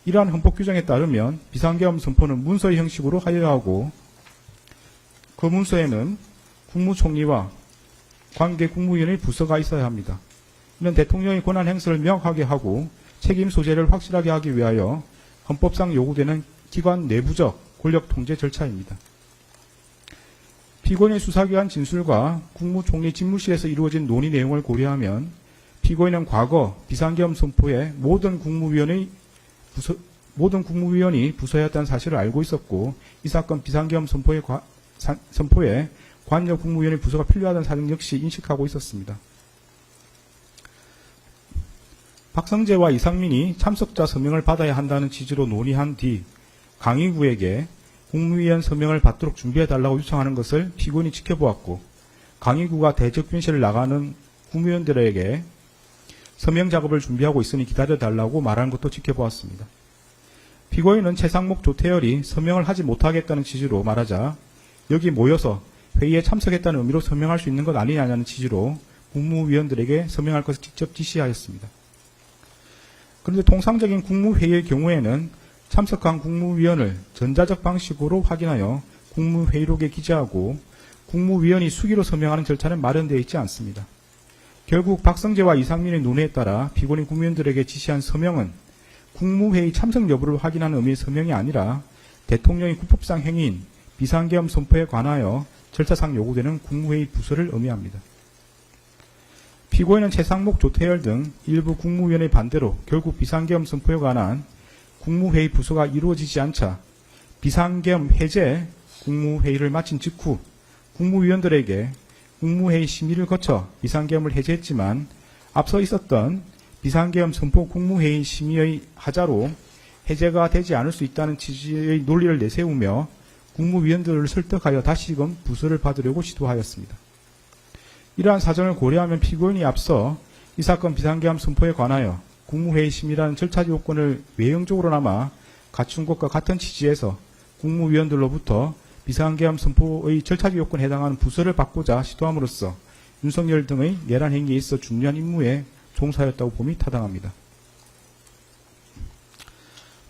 이러한 헌법 규정에 따르면 비상계엄 선포는 문서의 형식으로 하여야 하고 그 문서에는 국무총리와 관계 국무위원의 부서가 있어야 합니다. 이는 대통령의 권한 행사를 명확하게 하고 책임 소재를 확실하게 하기 위하여 헌법상 요구되는 기관 내부적 권력 통제 절차입니다. 피고인의 수사기관 진술과 국무총리 집무실에서 이루어진 논의 내용을 고려하면 피고인은 과거 비상계엄 선포에 모든 국무위원이 부서였다는 사실을 알고 있었고 이 사건 비상계엄 선포에 관여 국무위원의 부서가 필요하다는 사정 역시 인식하고 있었습니다. 박성재와 이상민이 참석자 서명을 받아야 한다는 취지로 논의한 뒤 강의구에게 국무위원 서명을 받도록 준비해달라고 요청하는 것을 피고인이 지켜보았고 강의구가 대적변실을 나가는 국무위원들에게 서명 작업을 준비하고 있으니 기다려달라고 말하는 것도 지켜보았습니다. 피고인은 최상목 조태열이 서명을 하지 못하겠다는 취지로 말하자 여기 모여서 회의에 참석했다는 의미로 서명할 수 있는 것 아니냐는 취지로 국무위원들에게 서명할 것을 직접 지시하였습니다. 그런데 통상적인 국무회의의 경우에는 참석한 국무위원을 전자적 방식으로 확인하여 국무회의록에 기재하고 국무위원이 수기로 서명하는 절차는 마련되어 있지 않습니다. 결국 박성재와 이상민의 논의에 따라 피고인 국무위원들에게 지시한 서명은 국무회의 참석 여부를 확인하는 의미의 서명이 아니라 대통령의 국법상 행위인 비상계엄 선포에 관하여 절차상 요구되는 국무회의 부서를 의미합니다. 피고인은 최상목, 조태열 등 일부 국무위원의 반대로 결국 비상계엄 선포에 관한 국무회의 부서가 이루어지지 않자 비상계엄 해제 국무회의를 마친 직후 국무위원들에게 국무회의 심의를 거쳐 비상계엄을 해제했지만 앞서 있었던 비상계엄 선포 국무회의 심의의 하자로 해제가 되지 않을 수 있다는 취지의 논리를 내세우며 국무위원들을 설득하여 다시금 부서를 받으려고 시도하였습니다. 이러한 사정을 고려하면 피고인이 앞서 이 사건 비상계엄 선포에 관하여 국무회의 심의라는 절차 요건을 외형적으로나마 갖춘 것과 같은 취지에서 국무위원들로부터 비상계엄 선포의 절차 요건에 해당하는 부서를 받고자 시도함으로써 윤석열 등의 내란 행위에 있어 중요한 임무에 종사하였다고 봄이 타당합니다.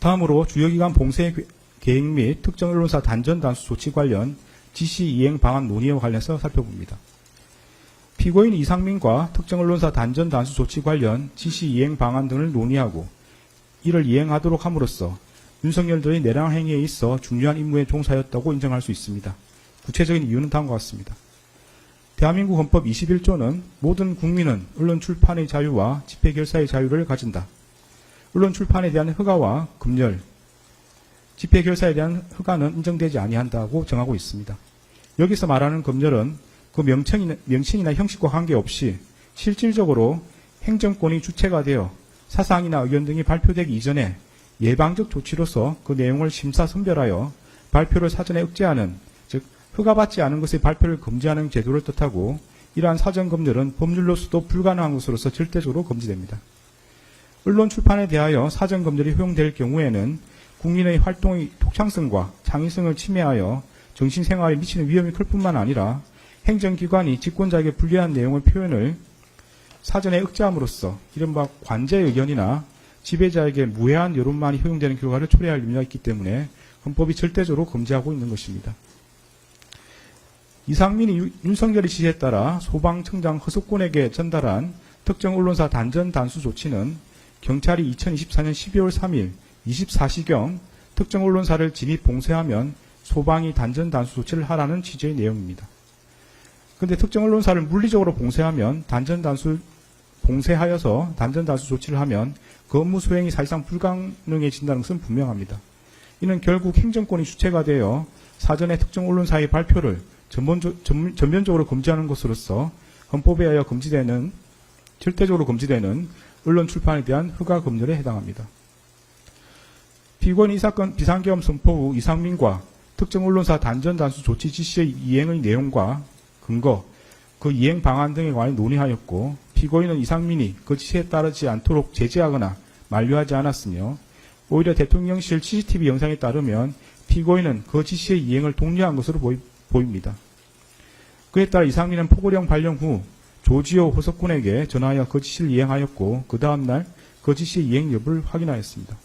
다음으로 주요기관 봉쇄 계획 및 특정 언론사 단전 단수 조치 관련 지시 이행 방안 논의와 관련해서 살펴봅니다. 피고인 이상민과 특정 언론사 단전 단수 조치 관련 지시 이행 방안 등을 논의하고 이를 이행하도록 함으로써 윤석열 등의 내란 행위에 있어 중요한 임무에 종사하였다고 인정할 수 있습니다. 구체적인 이유는 다음과 같습니다. 대한민국 헌법 21조는 모든 국민은 언론 출판의 자유와 집회 결사의 자유를 가진다. 언론 출판에 대한 허가와 검열, 집회 결사에 대한 허가는 인정되지 아니한다고 정하고 있습니다. 여기서 말하는 검열은 그 명칭이나 형식과 관계없이 실질적으로 행정권이 주체가 되어 사상이나 의견 등이 발표되기 이전에 예방적 조치로서 그 내용을 심사 선별하여 발표를 사전에 억제하는, 즉 허가받지 않은 것의 발표를 금지하는 제도를 뜻하고 이러한 사전 검열은 법률로서도 불가능한 것으로서 절대적으로 금지됩니다. 언론 출판에 대하여 사전 검열이 허용될 경우에는 국민의 활동의 독창성과 창의성을 침해하여 정신생활에 미치는 위험이 클 뿐만 아니라 행정기관이 집권자에게 불리한 내용의 표현을 사전에 억제함으로써 이른바 관제 의견이나 지배자에게 무해한 여론만이 허용되는 결과를 초래할 의미가 있기 때문에 헌법이 절대적으로 금지하고 있는 것입니다. 이상민이 윤석열의 지시에 따라 소방청장 허석곤에게 전달한 특정 언론사 단전 단수 조치는 경찰이 2024년 12월 3일 24시경 특정 언론사를 진입 봉쇄하면 소방이 단전 단수 조치를 하라는 취지의 내용입니다. 그런데 특정 언론사를 물리적으로 봉쇄하여서 단전 단수 조치를 하면 그 업무 수행이 사실상 불가능해진다는 것은 분명합니다. 이는 결국 행정권이 주체가 되어 사전에 특정 언론사의 발표를 전면적으로 금지하는 것으로서 헌법에 의하여 절대적으로 금지되는 언론 출판에 대한 허가 검열에 해당합니다. 피고인이 이 사건 비상계엄 선포 후 이상민과 특정 언론사 단전 단수 조치 지시의 이행의 내용과 근거, 그 이행 방안 등에 관해 논의하였고, 피고인은 이상민이 그 지시에 따르지 않도록 제재하거나 만류하지 않았으며, 오히려 대통령실 CCTV 영상에 따르면 피고인은 그 지시의 이행을 독려한 것으로 보입니다. 그에 따라 이상민은 포고령 발령 후 조지호 호석군에게 전화하여 그 지시를 이행하였고, 그 다음날 그 지시의 이행 여부를 확인하였습니다.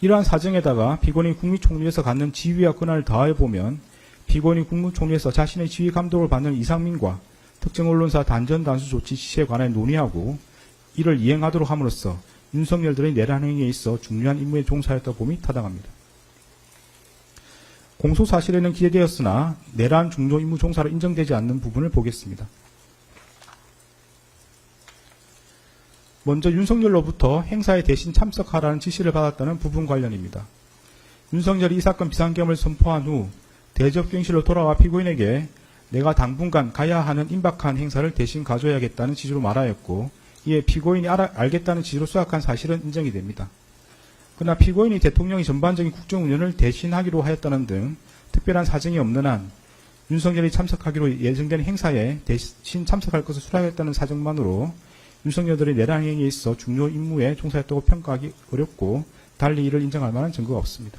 이러한 사정에다가 피고인이 국무총리에서 갖는 지위와 권한을 더해보면 피고인이 국무총리에서 자신의 지휘 감독을 받는 이상민과 특정 언론사 단전 단수 조치 지시에 관해 논의하고 이를 이행하도록 함으로써 윤석열 들의 내란 행위에 있어 중요한 임무에 종사했다고 봄이 타당합니다. 공소 사실에는 기재되었으나 내란 중요 임무 종사로 인정되지 않는 부분을 보겠습니다. 먼저 윤석열로부터 행사에 대신 참석하라는 지시를 받았다는 부분 관련입니다. 윤석열이 이 사건 비상계엄을 선포한 후 대접경실로 돌아와 피고인에게 내가 당분간 가야 하는 임박한 행사를 대신 가져야겠다는 취지로 말하였고, 이에 피고인이 알겠다는 취지로 수락한 사실은 인정이 됩니다. 그러나 피고인이 대통령이 전반적인 국정운영을 대신하기로 하였다는 등 특별한 사정이 없는 한 윤석열이 참석하기로 예정된 행사에 대신 참석할 것을 수락했다는 사정만으로 윤석열들의 내란 행위에 있어 중요 임무에 종사했다고 평가하기 어렵고 달리 이를 인정할 만한 증거가 없습니다.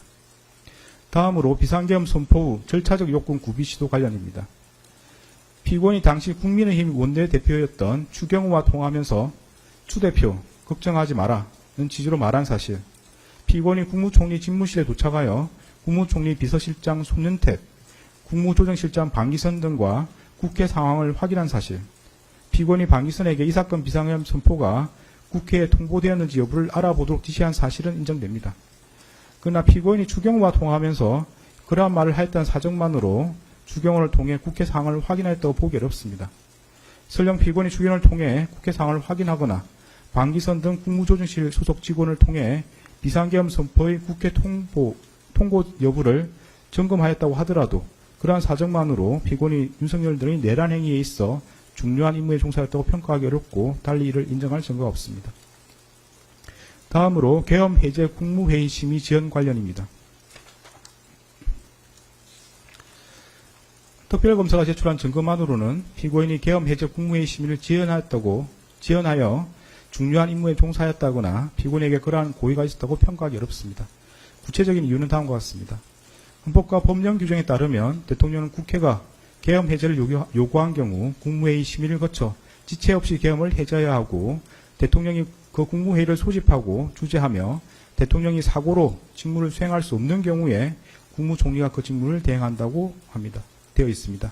다음으로 비상계엄 선포 후 절차적 요건 구비 시도 관련입니다. 피고인이 당시 국민의힘 원내대표였던 추경호와 통화하면서 추 대표 걱정하지 마라는 취지로 말한 사실, 피고인이 국무총리 집무실에 도착하여 국무총리 비서실장 손윤택, 국무조정실장 방기선 등과 국회 상황을 확인한 사실, 피고인이 방기선에게 이 사건 비상계엄 선포가 국회에 통보되었는지 여부를 알아보도록 지시한 사실은 인정됩니다. 그러나 피고인이 추경호와 통화하면서 그러한 말을 하였다는 사정만으로 추경호를 통해 국회 상황을 확인하였다고 보기 어렵습니다. 설령 피고인이 추경호를 통해 국회 상황을 확인하거나 방기선 등 국무조정실 소속 직원을 통해 비상계엄 선포의 국회 통보 여부를 점검하였다고 하더라도 그러한 사정만으로 피고인이 윤석열 등의 내란 행위에 있어 중요한 임무에 종사했다고 평가하기 어렵고 달리 이를 인정할 증거가 없습니다. 다음으로 계엄 해제 국무회의 심의 지연 관련입니다. 특별검사가 제출한 증거만으로는 피고인이 계엄 해제 국무회의 심의를 지연하여 중요한 임무에 종사했다거나 피고인에게 그러한 고의가 있었다고 평가하기 어렵습니다. 구체적인 이유는 다음과 같습니다. 헌법과 법령 규정에 따르면 대통령은 국회가 계엄 해제를 요구한 경우 국무회의 심의를 거쳐 지체 없이 계엄을 해제해야 하고, 대통령이 그 국무회의를 소집하고 주재하며 대통령이 사고로 직무를 수행할 수 없는 경우에 국무총리가 그 직무를 대행한다고 되어 있습니다.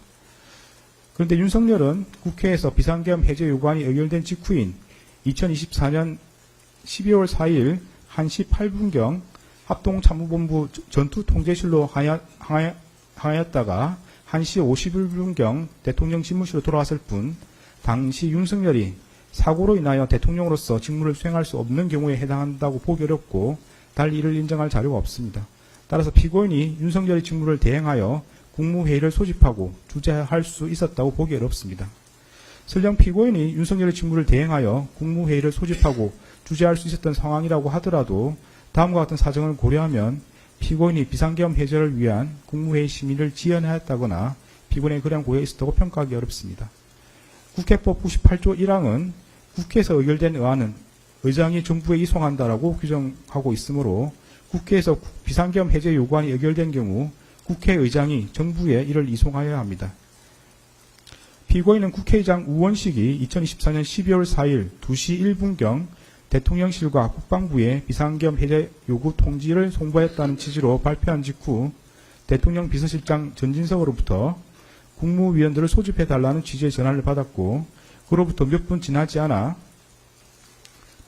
그런데 윤석열은 국회에서 비상계엄 해제 요구안이 의결된 직후인 2024년 12월 4일 1시 8분경 합동참모본부 전투통제실로 항하였다가 1시 51분경 대통령 집무실로 돌아왔을 뿐, 당시 윤석열이 사고로 인하여 대통령으로서 직무를 수행할 수 없는 경우에 해당한다고 보기 어렵고 달리 이를 인정할 자료가 없습니다. 따라서 피고인이 윤석열의 직무를 대행하여 국무회의를 소집하고 주재할 수 있었다고 보기 어렵습니다. 설령 피고인이 윤석열의 직무를 대행하여 국무회의를 소집하고 주재할 수 있었던 상황이라고 하더라도 다음과 같은 사정을 고려하면 피고인이 비상계엄 해제를 위한 국무회의 심의를 지연하였다거나 피고인의 그러한 고의가 있었다고 평가하기 어렵습니다. 국회법 98조 1항은 국회에서 의결된 의안은 의장이 정부에 이송한다라고 규정하고 있으므로 국회에서 비상계엄 해제 요구안이 의결된 경우 국회의장이 정부에 이를 이송하여야 합니다. 피고인은 국회의장 우원식이 2024년 12월 4일 2시 1분경 대통령실과 국방부에 비상계엄 해제 요구 통지를 송부했다는 취지로 발표한 직후 대통령 비서실장 전진석으로부터 국무위원들을 소집해달라는 취지의 전화를 받았고, 그로부터 몇 분 지나지 않아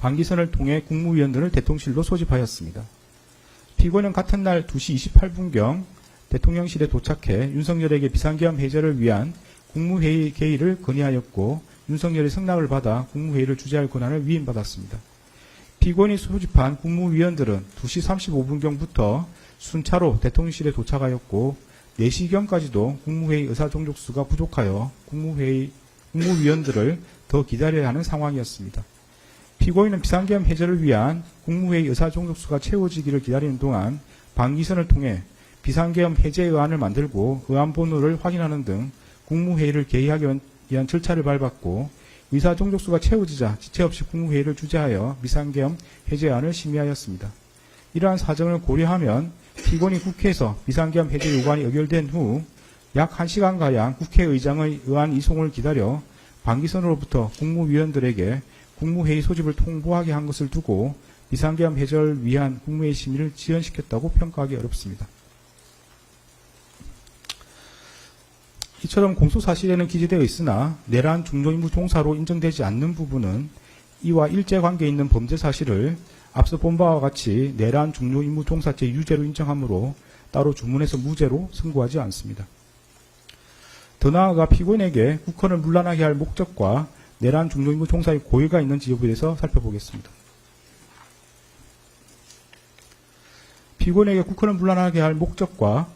방기선을 통해 국무위원들을 대통령실로 소집하였습니다. 피고인은 같은 날 2시 28분경 대통령실에 도착해 윤석열에게 비상계엄 해제를 위한 국무회의 개의를 건의하였고 윤석열의 승낙을 받아 국무회의를 주재할 권한을 위임받았습니다. 피고인이 소집한 국무위원들은 2시 35분경부터 순차로 대통령실에 도착하였고 4시경까지도 국무회의 의사종족수가 부족하여 국무위원들을 더 기다려야 하는 상황이었습니다. 피고인은 비상계엄 해제를 위한 국무회의 의사종족수가 채워지기를 기다리는 동안 방기선을 통해 비상계엄 해제 의안을 만들고 의안 번호를 확인하는 등 국무회의를 개의하기 위한 절차를 밟았고 의사종족수가 채워지자 지체 없이 국무회의를 주재하여 비상계엄 해제안을 심의하였습니다. 이러한 사정을 고려하면 피고인이 국회에서 비상계엄 해제 요구안이 의결된 후 약 1시간가량 국회의장의 의안 이송을 기다려 방기선으로부터 국무위원들에게 국무회의 소집을 통보하게 한 것을 두고 비상계엄 해제를 위한 국무회의 심의를 지연시켰다고 평가하기 어렵습니다. 이처럼 공소사실에는 기재되어 있으나 내란 중요인물 종사로 인정되지 않는 부분은 이와 일제관계 있는 범죄 사실을 앞서 본 바와 같이 내란 중요인물 종사죄 유죄로 인정하므로 따로 주문해서 무죄로 선고하지 않습니다. 더 나아가 피고인에게 국헌을 문란하게 할 목적과 내란 중요인물 종사의 고의가 있는지 여부에 대해서 살펴보겠습니다. 피고인에게 국헌을 문란하게 할 목적과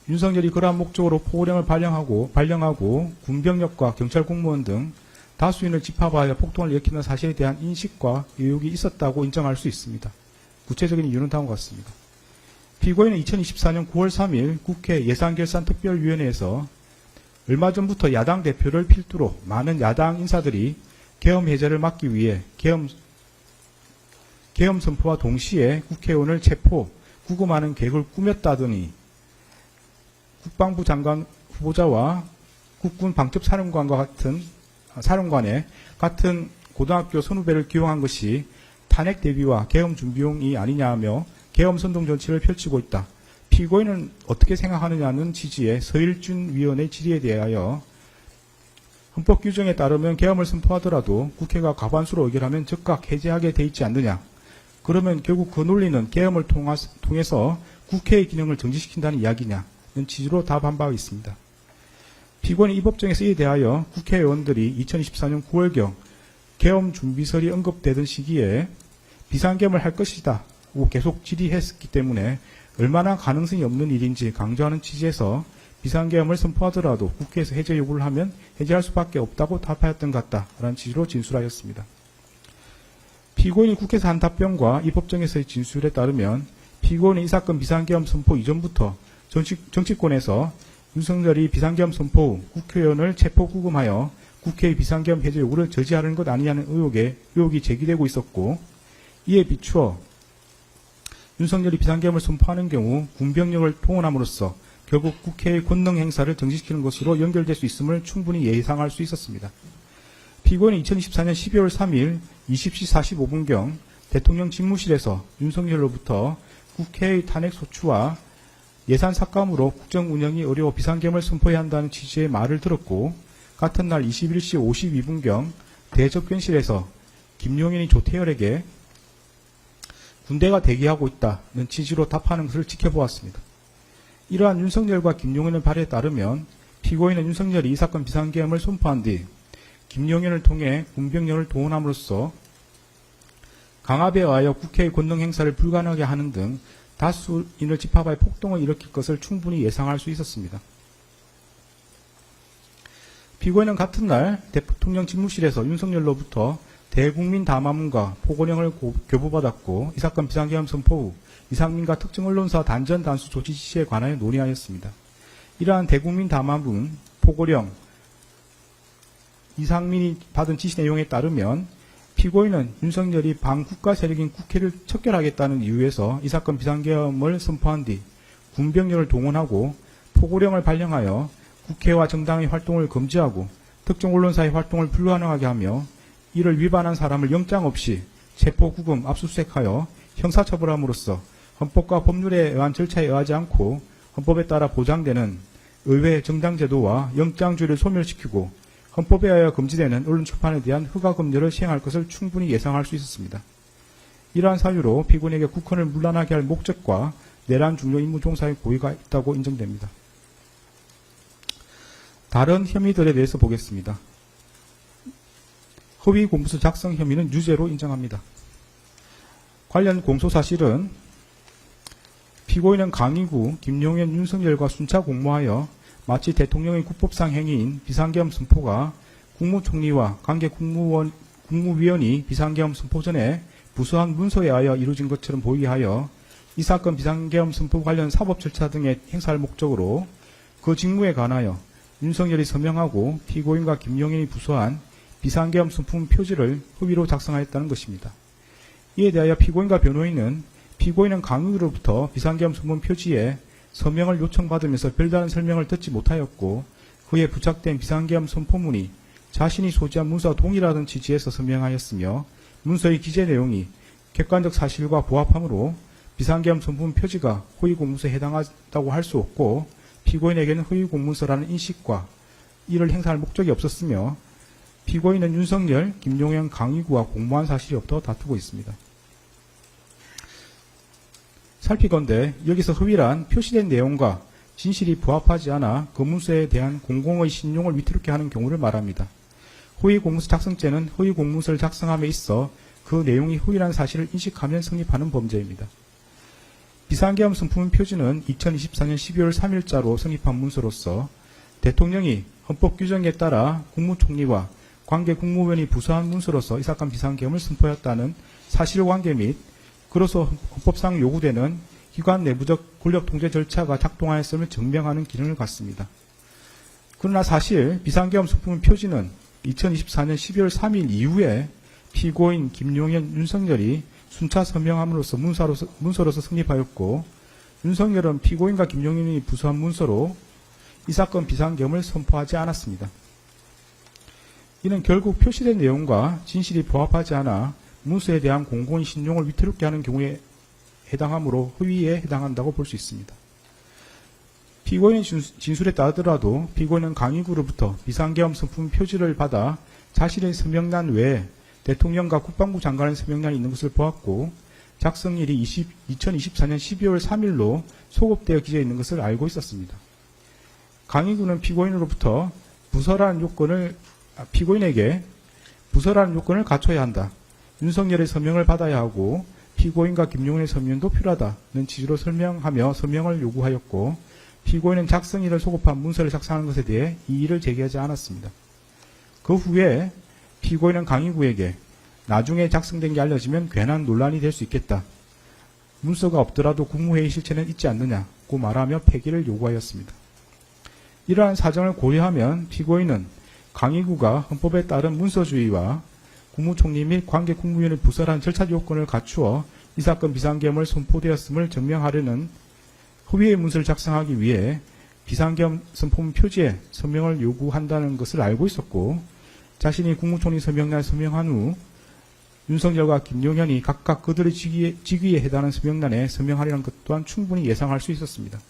윤석열이 그러한 목적으로 포고령을 발령하고 군병력과 경찰 공무원 등 다수인을 집합하여 폭동을 일으키는 사실에 대한 인식과 의혹이 있었다고 인정할 수 있습니다. 구체적인 이유는 다음과 같습니다. 피고인은 2024년 9월 3일 국회 예산결산특별위원회에서 얼마 전부터 야당 대표를 필두로 많은 야당 인사들이 계엄 해제를 막기 위해 계엄 선포와 동시에 국회의원을 체포, 구금하는 계획을 꾸몄다더니 국방부 장관 후보자와 국군 방첩사령관의 같은 고등학교 선후배를 기용한 것이 탄핵 대비와 계엄 준비용이 아니냐며 계엄 선동 정치를 펼치고 있다. 피고인은 어떻게 생각하느냐는 취지의 서일준 위원의 질의에 대하여 헌법 규정에 따르면 계엄을 선포하더라도 국회가 과반수로 의결하면 즉각 해제하게 돼 있지 않느냐. 그러면 결국 그 논리는 계엄을 통해서 국회의 기능을 정지시킨다는 이야기냐는 취지로 답한 바 있습니다. 피고인이 이 법정에서 이에 대하여 국회의원들이 2024년 9월경 계엄 준비설이 언급되던 시기에 비상계엄을 할 것이다 고 계속 질의했기 때문에 얼마나 가능성이 없는 일인지 강조하는 취지에서 비상계엄을 선포하더라도 국회에서 해제 요구를 하면 해제할 수밖에 없다고 답하였던 것 같다라는 취지로 진술하였습니다. 피고인이 국회에서 한 답변과 이 법정에서의 진술에 따르면 피고인은 이 사건 비상계엄 선포 이전부터 정치권에서 윤석열이 비상계엄 선포 후 국회의원을 체포 구금하여 국회의 비상계엄 해제 요구를 저지하는 것 아니냐는 의혹이 제기되고 있었고, 이에 비추어 윤석열이 비상계엄을 선포하는 경우 군병력을 동원함으로써 결국 국회의 권능 행사를 정지시키는 것으로 연결될 수 있음을 충분히 예상할 수 있었습니다. 피고인은 2024년 12월 3일 20시 45분경 대통령 집무실에서 윤석열로부터 국회의 탄핵 소추와 예산 삭감으로 국정 운영이 어려워 비상계엄을 선포해야 한다는 취지의 말을 들었고, 같은 날 21시 52분경 대접견실에서 김용현이 조태열에게 군대가 대기하고 있다는 취지로 답하는 것을 지켜보았습니다. 이러한 윤석열과 김용현의 발에 따르면 피고인은 윤석열이 이 사건 비상계엄을 선포한 뒤 김용현을 통해 군병력을 동원함으로써 강압에 의하여 국회의 권능 행사를 불가능하게 하는 등 다수인을 집합하여 폭동을 일으킬 것을 충분히 예상할 수 있었습니다. 피고인은 같은 날 대통령 집무실에서 윤석열로부터 대국민 담화문과 포고령을 교부받았고, 이 사건 비상계엄 선포 후 이상민과 특정 언론사 단전 단수 조치 지시에 관하여 논의하였습니다. 이러한 대국민 담화문, 포고령, 이상민이 받은 지시 내용에 따르면 피고인은 윤석열이 반국가 세력인 국회를 척결하겠다는 이유에서 이 사건 비상계엄을 선포한 뒤 군병력을 동원하고 포고령을 발령하여 국회와 정당의 활동을 금지하고 특정 언론사의 활동을 불가능하게 하며 이를 위반한 사람을 영장 없이 체포, 구금, 압수수색하여 형사처벌함으로써 헌법과 법률에 의한 절차에 의하지 않고 헌법에 따라 보장되는 의회 정당제도와 영장주의를 소멸시키고 헌법에 의하여 금지되는 언론 출판에 대한 허가 금지를 시행할 것을 충분히 예상할 수 있었습니다. 이러한 사유로 피고인에게 국헌을 문란하게 할 목적과 내란 중요 임무 종사의 고의가 있다고 인정됩니다. 다른 혐의들에 대해서 보겠습니다. 허위 공문서 작성 혐의는 유죄로 인정합니다. 관련 공소사실은 피고인은 강의구, 김용현, 윤석열과 순차 공모하여 마치 대통령의 국법상 행위인 비상계엄 선포가 국무총리와 관계 국무위원이 비상계엄 선포 전에 부수한 문서에 의하여 이루어진 것처럼 보이게 하여 이 사건 비상계엄 선포 관련 사법 절차 등에 행사할 목적으로 그 직무에 관하여 윤석열이 서명하고 피고인과 김용현이 부수한 비상계엄 선포문 표지를 허위로 작성하였다는 것입니다. 이에 대하여 피고인과 변호인은 피고인은 강의로부터 비상계엄 선포문 표지에 서명을 요청받으면서 별다른 설명을 듣지 못하였고 그에 부착된 비상계엄 선포문이 자신이 소지한 문서와 동일하다는 취지에서 서명하였으며 문서의 기재 내용이 객관적 사실과 부합하므로 비상계엄 선포문 표지가 허위 공문서에 해당한다고 할 수 없고 피고인에게는 허위 공문서라는 인식과 이를 행사할 목적이 없었으며 피고인은 윤석열, 김용현, 강의구와 공모한 사실이 없다고 다투고 있습니다. 살피건대 여기서 허위란 표시된 내용과 진실이 부합하지 않아 그 문서에 대한 공공의 신용을 위태롭게 하는 경우를 말합니다. 허위 공문서 작성죄는 허위 공문서를 작성함에 있어 그 내용이 허위라는 사실을 인식하면 성립하는 범죄입니다. 비상계엄 선포문 표지는 2024년 12월 3일자로 성립한 문서로서 대통령이 헌법 규정에 따라 국무총리와 관계 국무위원이 부수한 문서로서 이 사건 비상계엄을 선포했다는 사실관계 및 그로서 헌법상 요구되는 기관 내부적 권력 통제 절차가 작동하였음을 증명하는 기능을 갖습니다. 그러나 사실 비상계엄 선포문 표지는 2024년 12월 3일 이후에 피고인 김용현, 윤석열이 순차 서명함으로써 문서로서 성립하였고 윤석열은 피고인과 김용현이 부수한 문서로 이 사건 비상계엄을 선포하지 않았습니다. 이는 결국 표시된 내용과 진실이 부합하지 않아 문서에 대한 공공의 신용을 위태롭게 하는 경우에 해당하므로 허위에 해당한다고 볼 수 있습니다. 피고인의 진술에 따르더라도 피고인은 강의구로부터 비상계엄 선포문 표지를 받아 자신의 서명란 외에 대통령과 국방부 장관의 서명란이 있는 것을 보았고 작성일이 2024년 12월 3일로 소급되어 기재해 있는 것을 알고 있었습니다. 강의구는 피고인으로부터 피고인에게 부서라는 요건을 갖춰야 한다. 윤석열의 서명을 받아야 하고 피고인과 김용현의 서명도 필요하다는 취지로 설명하며 서명을 요구하였고 피고인은 작성일을 소급한 문서를 작성하는 것에 대해 이의를 제기하지 않았습니다. 그 후에 피고인은 강의구에게 나중에 작성된 게 알려지면 괜한 논란이 될 수 있겠다. 문서가 없더라도 국무회의 실체는 있지 않느냐고 말하며 폐기를 요구하였습니다. 이러한 사정을 고려하면 피고인은 강의구가 헌법에 따른 문서주의와 국무총리 및 관계 국무위원의 부설한 절차 요건을 갖추어 이 사건 비상계엄을 선포되었음을 증명하려는 허위의 문서를 작성하기 위해 비상계엄 선포문 표지에 서명을 요구한다는 것을 알고 있었고 자신이 국무총리 서명란에 서명한 후 윤석열과 김용현이 각각 그들의 직위에 해당하는 서명란에 서명하려는 것 또한 충분히 예상할 수 있었습니다.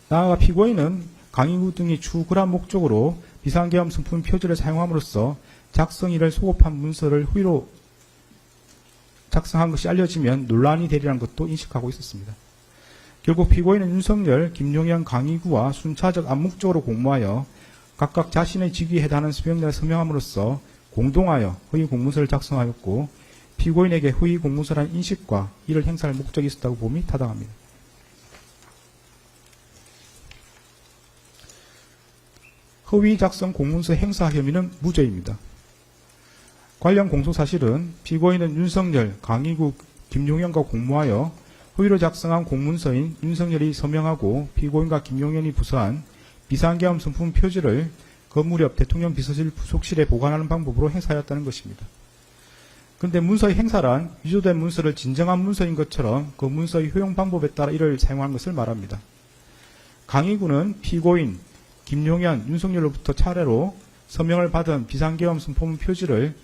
나아가 피고인은 강의구 등이 추구한 목적으로 비상계엄 선포문 표지를 사용함으로써 작성일을 소급한 문서를 허위로 작성한 것이 알려지면 논란이 되리라는 것도 인식하고 있었습니다. 결국 피고인은 윤석열, 김용현, 강의구와 순차적 암묵적으로 공모하여 각각 자신의 직위에 해당하는 서명란에 서명함으로써 공동하여 허위 공문서를 작성하였고 피고인에게 허위 공문서라는 인식과 이를 행사할 목적이 있었다고 봄이 타당합니다. 허위 작성 공문서 행사 혐의는 무죄입니다. 관련 공소사실은 피고인은 윤석열, 강의구, 김용현과 공모하여 허위로 작성한 공문서인 윤석열이 서명하고 피고인과 김용현이 부서한 비상계엄 선포문 표지를 건물 옆 대통령 비서실 부속실에 보관하는 방법으로 행사하였다는 것입니다. 그런데 문서의 행사란 위조된 문서를 진정한 문서인 것처럼 그 문서의 효용 방법에 따라 이를 사용한 것을 말합니다. 강의구는 피고인, 김용현, 윤석열로부터 차례로 서명을 받은 비상계엄 선포문 표지를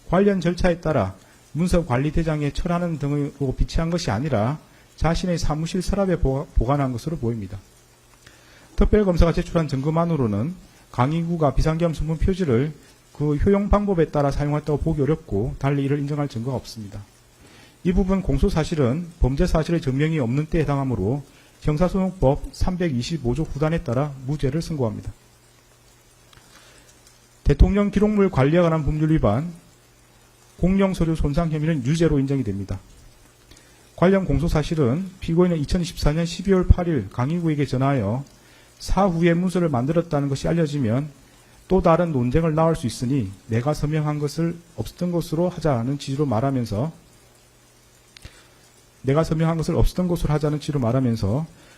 관련 절차에 따라 문서관리대장에 철하는 등으로 비치한 것이 아니라 자신의 사무실 서랍에 보관한 것으로 보입니다. 특별검사가 제출한 증거만으로는 강의구가 비상계엄 선품 표지를 그 효용 방법에 따라 사용했다고 보기 어렵고 달리 이를 인정할 증거가 없습니다. 이 부분 공소사실은 범죄 사실의 증명이 없는 때에 해당하므로 형사소송법 325조 9단에 따라 무죄를 선고합니다. 대통령 기록물 관리에 관한 법률 위반, 공영서류 손상 혐의는 유죄로 인정이 됩니다. 관련 공소사실은 피고인은 2024년 12월 8일 강의구에게 전하여 사후에 문서를 만들었다는 것이 알려지면 또 다른 논쟁을 낳을 수 있으니 내가 서명한 것을 없었던 것으로 하자는 취지로 말하면서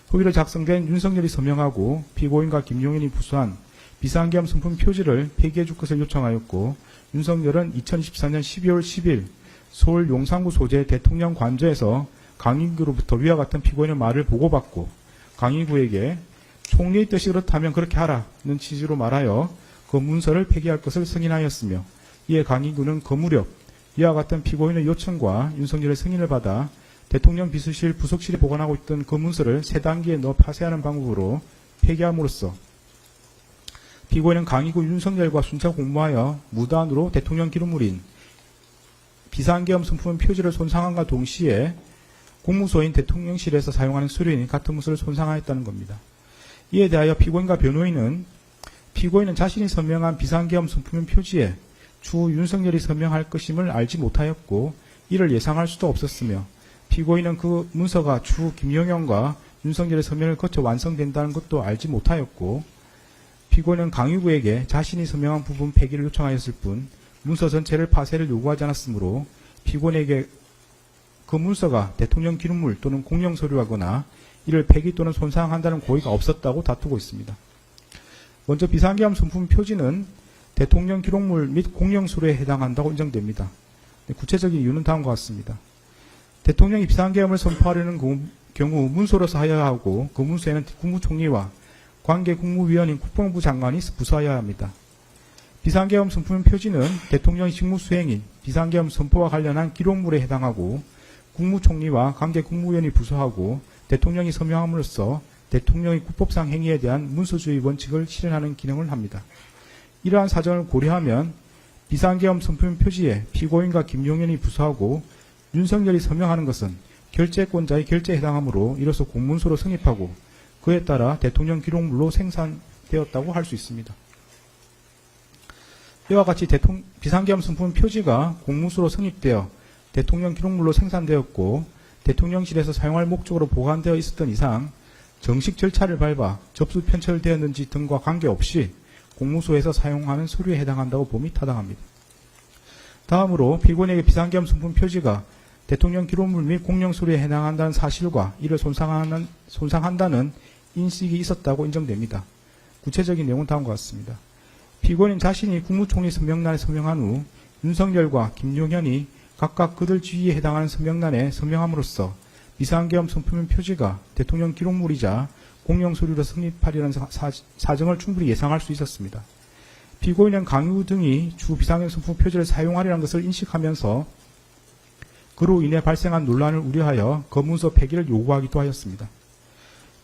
후기를 작성된 윤석열이 서명하고 피고인과 김용현이 부수한 비상계엄 선품 표지를 폐기해 줄 것을 요청하였고, 윤석열은 2024년 12월 10일 서울 용산구 소재 대통령 관저에서 강의구로부터 위와 같은 피고인의 말을 보고받고 강의구에게 총리의 뜻이 그렇다면 그렇게 하라는 취지로 말하여 그 문서를 폐기할 것을 승인하였으며, 이에 강의구는 그 무렵 이와 같은 피고인의 요청과 윤석열의 승인을 받아 대통령 비서실 부속실에 보관하고 있던 그 문서를 새 단계에 넣어 파쇄하는 방법으로 폐기함으로써 피고인은 강의구 윤석열과 순찰 공모하여 무단으로 대통령 기록물인 비상계엄 선품 표지를 손상함과 동시에 공무소인 대통령실에서 사용하는 서류인 같은 문서를 손상하였다는 겁니다. 이에 대하여 피고인과 변호인은 피고인은 자신이 서명한 비상계엄 선품 표지에 주 윤석열이 서명할 것임을 알지 못하였고 이를 예상할 수도 없었으며, 피고인은 그 문서가 주 김용현과 윤석열의 서명을 거쳐 완성된다는 것도 알지 못하였고, 피고인은 강의구에게 자신이 서명한 부분 폐기를 요청하였을 뿐 문서 전체를 파쇄를 요구하지 않았으므로 피고인에게 그 문서가 대통령 기록물 또는 공영서류하거나 이를 폐기 또는 손상한다는 고의가 없었다고 다투고 있습니다. 먼저 비상계엄 선품 표지는 대통령 기록물 및 공영서류에 해당한다고 인정됩니다. 구체적인 이유는 다음과 같습니다. 대통령이 비상계엄을 선포하려는 경우 문서로서 하여야 하고 그 문서에는 국무총리와 관계 국무위원인 국방부 장관이 부서하여야 합니다. 비상계엄 선품 표지는 대통령의 직무수행인 비상계엄 선포와 관련한 기록물에 해당하고 국무총리와 관계 국무위원이 부서하고 대통령이 서명함으로써 대통령의 국법상 행위에 대한 문서주의 원칙을 실현하는 기능을 합니다. 이러한 사정을 고려하면 비상계엄 선품 표지에 피고인과 김용현이 부서하고 윤석열이 서명하는 것은 결재권자의 결재에 해당하므로 이로써 공문서로 성립하고 그에 따라 대통령 기록물로 생산되었다고 할 수 있습니다. 이와 같이 비상계엄 선품 표지가 공문서로 성립되어 대통령 기록물로 생산되었고 대통령실에서 사용할 목적으로 보관되어 있었던 이상 정식 절차를 밟아 접수 편철되었는지 등과 관계없이 공무소에서 사용하는 서류에 해당한다고 봄이 타당합니다. 다음으로 피고인에게 비상계엄 선품 표지가 대통령 기록물 및 공영서류에 해당한다는 사실과 이를 손상한다는 인식이 있었다고 인정됩니다. 구체적인 내용은 다음과 같습니다. 피고인은 자신이 국무총리 서명란에 서명한 후 윤석열과 김용현이 각각 그들 지위에 해당하는 서명란에 서명함으로써 비상계엄 선품 표지가 대통령 기록물이자 공영서류로 성립하리라는 사정을 충분히 예상할 수 있었습니다. 피고인은 강유 등이 주 비상계엄 선품 표지를 사용하리라는 것을 인식하면서 그로 인해 발생한 논란을 우려하여 검문서 폐기를 요구하기도 하였습니다.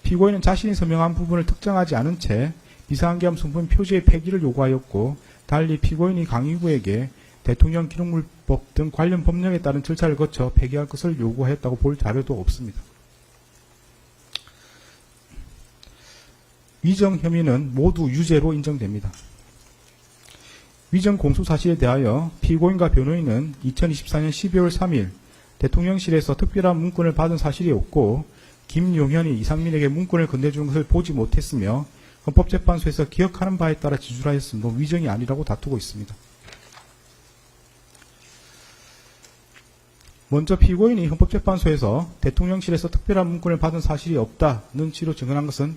피고인은 자신이 서명한 부분을 특정하지 않은 채 비상계엄 선품 표지의 폐기를 요구하였고, 달리 피고인이 강의구에게 대통령 기록물법 등 관련 법령에 따른 절차를 거쳐 폐기할 것을 요구하였다고 볼 자료도 없습니다. 위정 혐의는 모두 유죄로 인정됩니다. 위정 공소 사실에 대하여 피고인과 변호인은 2024년 12월 3일 대통령실에서 특별한 문건을 받은 사실이 없고 김용현이 이상민에게 문건을 건네준 것을 보지 못했으며 헌법재판소에서 기억하는 바에 따라 지출하였으므로 위정이 아니라고 다투고 있습니다. 먼저 피고인이 헌법재판소에서 대통령실에서 특별한 문건을 받은 사실이 없다는 취지로 증언한 것은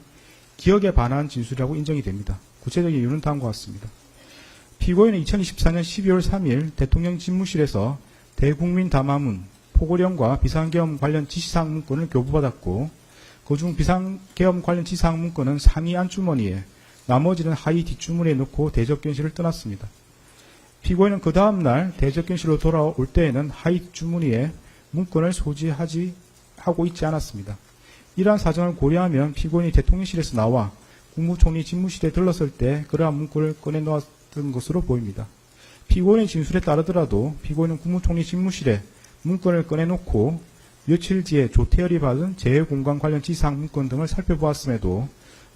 기억에 반한 진술이라고 인정이 됩니다. 구체적인 이유는 다음과 같습니다. 피고인은 2024년 12월 3일 대통령 집무실에서 대국민 담화문, 포고령과 비상계엄 관련 지시사항 문건을 교부받았고 그중 비상계엄 관련 지시사항 문건은 상위 안주머니에 나머지는 하위 뒷주머니에 넣고 대접견실을 떠났습니다. 피고인은 그 다음날 대접견실로 돌아올 때에는 하위 뒷주머니에 문건을 소지하고 있지 않았습니다. 이러한 사정을 고려하면 피고인이 대통령실에서 나와 국무총리 집무실에 들렀을 때 그러한 문건을 꺼내놓았던 것으로 보입니다. 피고인의 진술에 따르더라도 피고인은 국무총리 집무실에 문건을 꺼내놓고 며칠 뒤에 조태열이 받은 재해공간 관련 지시사항 문건 등을 살펴보았음에도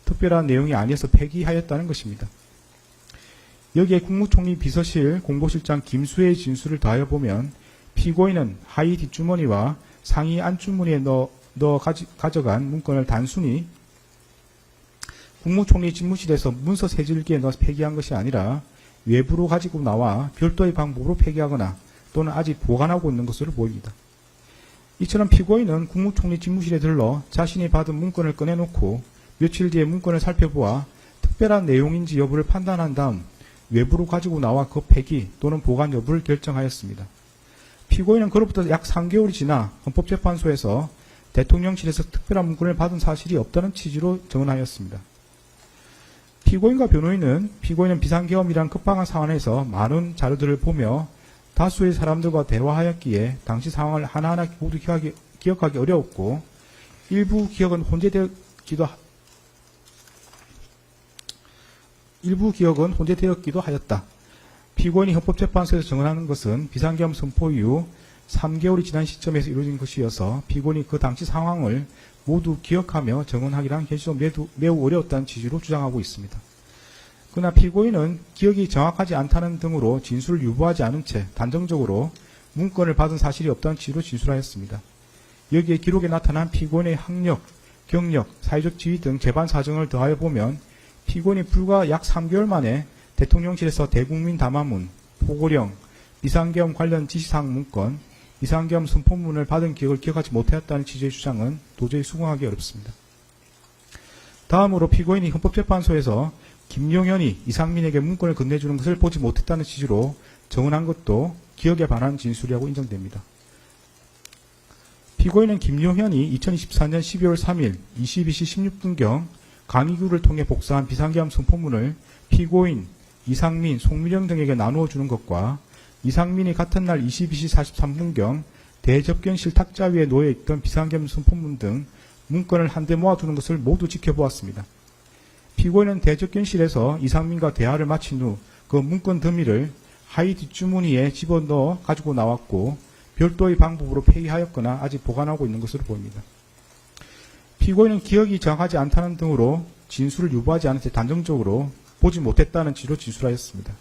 특별한 내용이 아니어서 폐기하였다는 것입니다. 여기에 국무총리 비서실 공보실장 김수혜의 진술을 더하여 보면 피고인은 하의 뒷주머니와 상의 안주머니에 가져간 문건을 단순히 국무총리 집무실에서 문서 세줄기에 넣어서 폐기한 것이 아니라 외부로 가지고 나와 별도의 방법으로 폐기하거나 또는 아직 보관하고 있는 것으로 보입니다. 이처럼 피고인은 국무총리 집무실에 들러 자신이 받은 문건을 꺼내놓고 며칠 뒤에 문건을 살펴보아 특별한 내용인지 여부를 판단한 다음 외부로 가지고 나와 그 폐기 또는 보관 여부를 결정하였습니다. 피고인은 그로부터 약 3개월이 지나 헌법재판소에서 대통령실에서 특별한 문건을 받은 사실이 없다는 취지로 전하였습니다. 피고인과 변호인은 비상계엄이란 급박한 상황에서 많은 자료들을 보며 다수의 사람들과 대화하였기에 당시 상황을 하나하나 모두 기억하기 어려웠고 일부 기억은 혼재되었기도 하였다. 피고인이 헌법재판소에서 정언하는 것은 비상계엄 선포 이후 3개월이 지난 시점에서 이루어진 것이어서 피고인이 그 당시 상황을 모두 기억하며 정언하기란 현실적으로 매우 어려웠다는 취지로 주장하고 있습니다. 그러나 피고인은 기억이 정확하지 않다는 등으로 진술을 유보하지 않은 채 단정적으로 문건을 받은 사실이 없다는 취지로 진술하였습니다. 여기에 기록에 나타난 피고인의 학력, 경력, 사회적 지위 등 재반 사정을 더하여 보면 피고인이 불과 약 3개월 만에 대통령실에서 대국민 담화문, 포고령, 비상계엄 관련 지시사항 문건, 비상계엄 선포문을 받은 기억을 기억하지 못하였다는 취지의 주장은 도저히 수긍하기 어렵습니다. 다음으로 피고인이 헌법재판소에서 김용현이 이상민에게 문건을 건네주는 것을 보지 못했다는 취지로 정언한 것도 기억에 반한 진술이라고 인정됩니다. 피고인은 김용현이 2024년 12월 3일 22시 16분경 강의구를 통해 복사한 비상계엄 선포문을 피고인, 이상민, 송미령 등에게 나누어 주는 것과 이상민이 같은 날 22시 43분경 대접견실 탁자 위에 놓여 있던 비상계엄 선포문 등 문건을 한데 모아두는 것을 모두 지켜보았습니다. 피고인은 대접견실에서 이상민과 대화를 마친 후 그 문건 더미를 하의 뒷주머니에 집어넣어 가지고 나왔고 별도의 방법으로 폐기하였거나 아직 보관하고 있는 것으로 보입니다. 피고인은 기억이 정확하지 않다는 등으로 진술을 유보하지 않은 채 단정적으로 보지 못했다는 취지로 진술하였습니다.